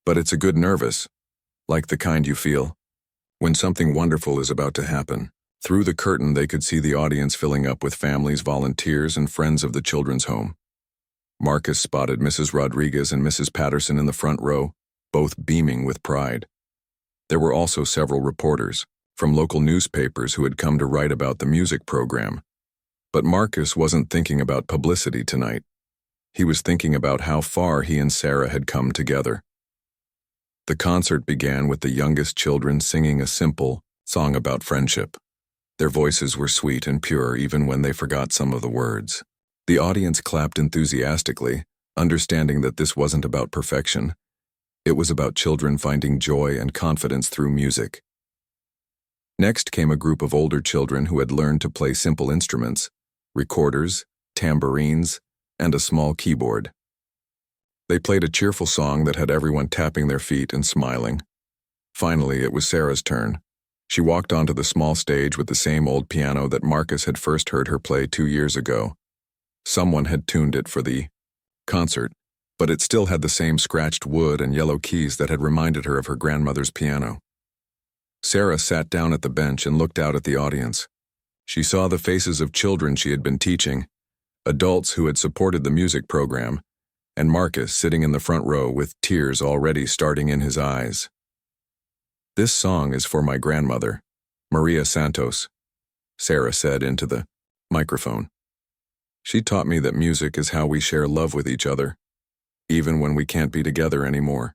"But it's a good nervous, like the kind you feel when something wonderful is about to happen." Through the curtain, they could see the audience filling up with families, volunteers, and friends of the children's home. Marcus spotted Mrs. Rodriguez and Mrs. Patterson in the front row, both beaming with pride. There were also several reporters from local newspapers who had come to write about the music program. But Marcus wasn't thinking about publicity tonight. He was thinking about how far he and Sarah had come together. The concert began with the youngest children singing a simple song about friendship. Their voices were sweet and pure even when they forgot some of the words. The audience clapped enthusiastically, understanding that this wasn't about perfection. It was about children finding joy and confidence through music. Next came a group of older children who had learned to play simple instruments, recorders, tambourines, and a small keyboard. They played a cheerful song that had everyone tapping their feet and smiling. Finally, it was Sarah's turn. She walked onto the small stage with the same old piano that Marcus had first heard her play 2 years ago. Someone had tuned it for the concert, but it still had the same scratched wood and yellow keys that had reminded her of her grandmother's piano. Sarah sat down at the bench and looked out at the audience. She saw the faces of children she had been teaching, adults who had supported the music program, and Marcus sitting in the front row with tears already starting in his eyes. "This song is for my grandmother, Maria Santos," Sarah said into the microphone. "She taught me that music is how we share love with each other, even when we can't be together anymore."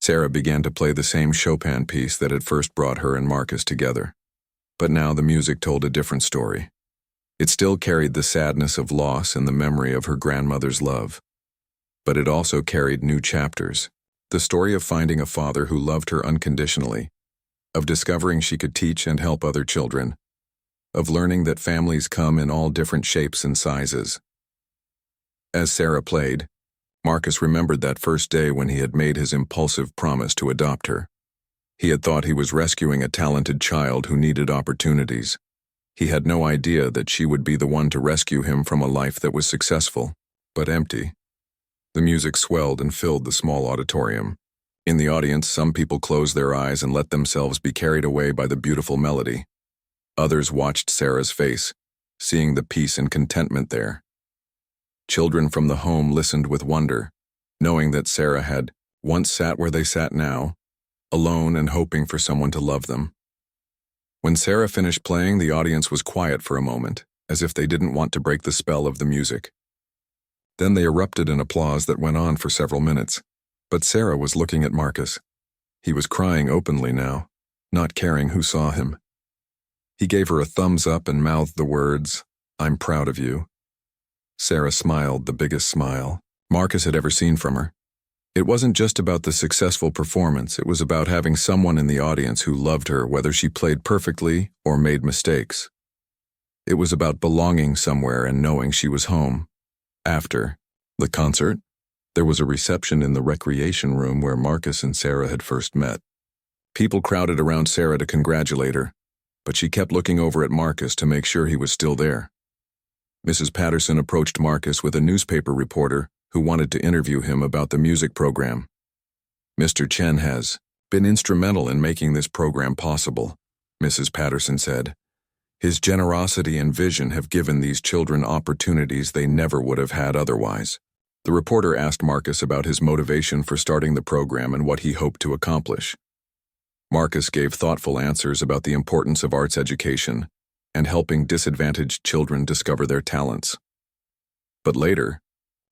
Sarah began to play the same Chopin piece that had first brought her and Marcus together. But now the music told a different story. It still carried the sadness of loss and the memory of her grandmother's love. But it also carried new chapters. The story of finding a father who loved her unconditionally, of discovering she could teach and help other children, of learning that families come in all different shapes and sizes. As Sarah played, Marcus remembered that first day when he had made his impulsive promise to adopt her. He had thought he was rescuing a talented child who needed opportunities. He had no idea that she would be the one to rescue him from a life that was successful, but empty. The music swelled and filled the small auditorium. In the audience, some people closed their eyes and let themselves be carried away by the beautiful melody. Others watched Sarah's face, seeing the peace and contentment there. Children from the home listened with wonder, knowing that Sarah had once sat where they sat now, alone and hoping for someone to love them. When Sarah finished playing, the audience was quiet for a moment, as if they didn't want to break the spell of the music. Then they erupted in applause that went on for several minutes. But Sarah was looking at Marcus. He was crying openly now, not caring who saw him. He gave her a thumbs up and mouthed the words, "I'm proud of you." Sarah smiled, the biggest smile Marcus had ever seen from her. It wasn't just about the successful performance, it was about having someone in the audience who loved her whether she played perfectly or made mistakes. It was about belonging somewhere and knowing she was home. After the concert, there was a reception in the recreation room where Marcus and Sarah had first met. People crowded around Sarah to congratulate her, but she kept looking over at Marcus to make sure he was still there. Mrs. Patterson approached Marcus with a newspaper reporter who wanted to interview him about the music program. "Mr. Chen has been instrumental in making this program possible," Mrs. Patterson said. "His generosity and vision have given these children opportunities they never would have had otherwise." The reporter asked Marcus about his motivation for starting the program and what he hoped to accomplish. Marcus gave thoughtful answers about the importance of arts education and helping disadvantaged children discover their talents. But later,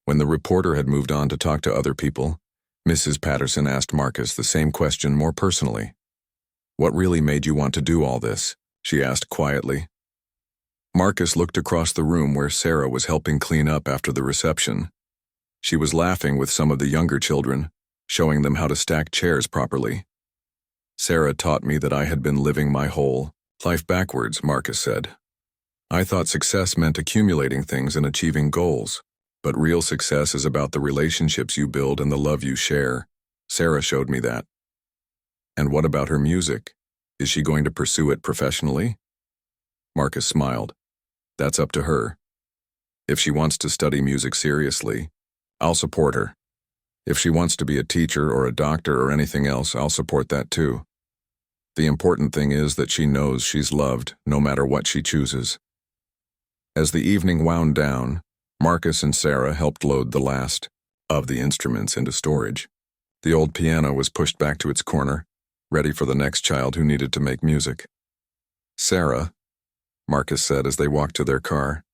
when the reporter had moved on to talk to other people, Mrs. Patterson asked Marcus the same question more personally. "What really made you want to do all this?" she asked quietly. Marcus looked across the room where Sarah was helping clean up after the reception. She was laughing with some of the younger children, showing them how to stack chairs properly. "Sarah taught me that I had been living my whole life backwards," Marcus said. "I thought success meant accumulating things and achieving goals, but real success is about the relationships you build and the love you share. Sarah showed me that." "And what about her music? Is she going to pursue it professionally?" Marcus smiled. "That's up to her. If she wants to study music seriously, I'll support her. If she wants to be a teacher or a doctor or anything else, I'll support that too. The important thing is that she knows she's loved no matter what she chooses." As the evening wound down, Marcus and Sarah helped load the last of the instruments into storage. The old piano was pushed back to its corner, ready for the next child who needed to make music. "Sarah," Marcus said as they walked to their car,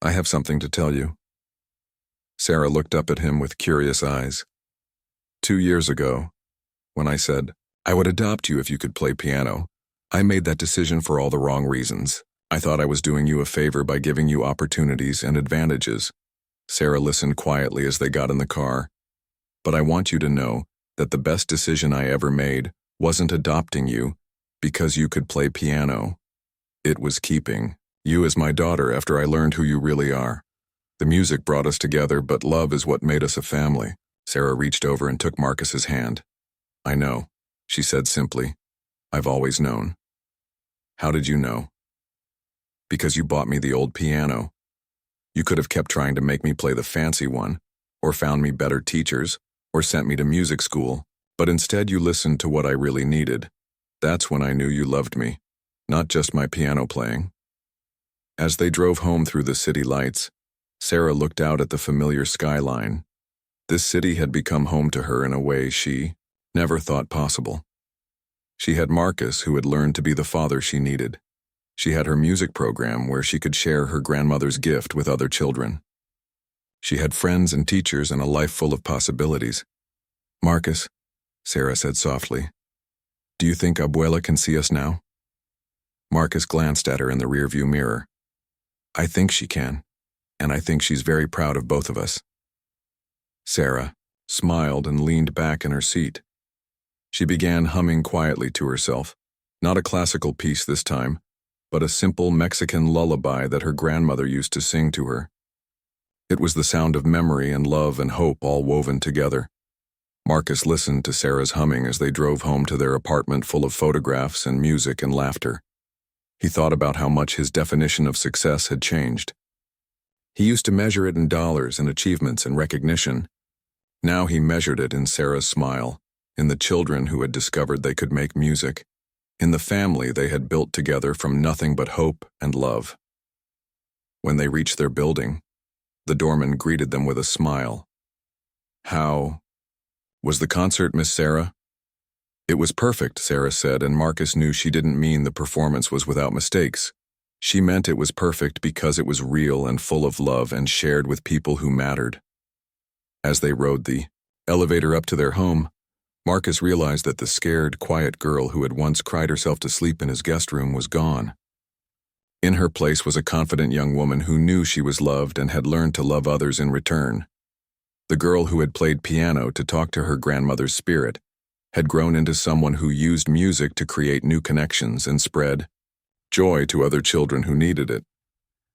"I have something to tell you." Sarah looked up at him with curious eyes. 2 years ago, when I said, I would adopt you if you could play piano, I made that decision for all the wrong reasons. I thought I was doing you a favor by giving you opportunities and advantages." Sarah listened quietly as they got in the car. "But I want you to know that the best decision I ever made wasn't adopting you because you could play piano. It was keeping you as my daughter after I learned who you really are. The music brought us together, but love is what made us a family." Sarah reached over and took Marcus's hand. "I know," she said simply. "I've always known." "How did you know?" "Because you bought me the old piano. You could have kept trying to make me play the fancy one, or found me better teachers, or sent me to music school, but instead you listened to what I really needed. That's when I knew you loved me, not just my piano playing." As they drove home through the city lights, Sarah looked out at the familiar skyline. This city had become home to her in a way she never thought possible. She had Marcus, who had learned to be the father she needed. She had her music program where she could share her grandmother's gift with other children. She had friends and teachers and a life full of possibilities. "Marcus," Sarah said softly, "do you think Abuela can see us now?" Marcus glanced at her in the rearview mirror. "I think she can, and I think she's very proud of both of us." Sarah smiled and leaned back in her seat. She began humming quietly to herself, not a classical piece this time, but a simple Mexican lullaby that her grandmother used to sing to her. It was the sound of memory and love and hope all woven together. Marcus listened to Sarah's humming as they drove home to their apartment full of photographs and music and laughter. He thought about how much his definition of success had changed. He used to measure it in dollars and achievements and recognition. Now he measured it in Sarah's smile, in the children who had discovered they could make music, in the family they had built together from nothing but hope and love. When they reached their building, the doorman greeted them with a smile. "How was the concert, Miss Sarah?" "It was perfect," Sarah said, and Marcus knew she didn't mean the performance was without mistakes. She meant it was perfect because it was real and full of love and shared with people who mattered. As they rode the elevator up to their home, Marcus realized that the scared, quiet girl who had once cried herself to sleep in his guest room was gone. In her place was a confident young woman who knew she was loved and had learned to love others in return. The girl who had played piano to talk to her grandmother's spirit had grown into someone who used music to create new connections and spread joy to other children who needed it.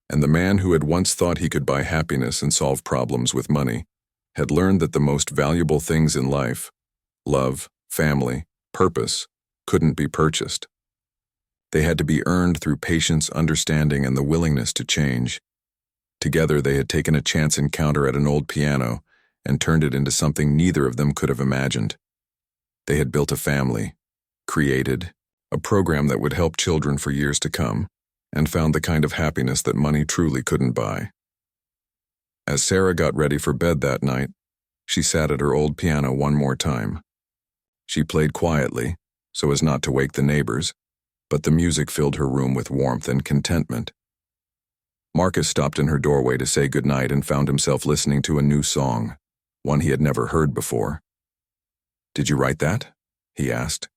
And the man who had once thought he could buy happiness and solve problems with money had learned that the most valuable things in life, love, family, purpose, couldn't be purchased. They had to be earned through patience, understanding, and the willingness to change. Together they had taken a chance encounter at an old piano and turned it into something neither of them could have imagined. They had built a family, created a program that would help children for years to come, and found the kind of happiness that money truly couldn't buy. As Sarah got ready for bed that night, she sat at her old piano one more time. She played quietly, so as not to wake the neighbors, but the music filled her room with warmth and contentment. Marcus stopped in her doorway to say goodnight and found himself listening to a new song, one he had never heard before. "Did you write that?" he asked.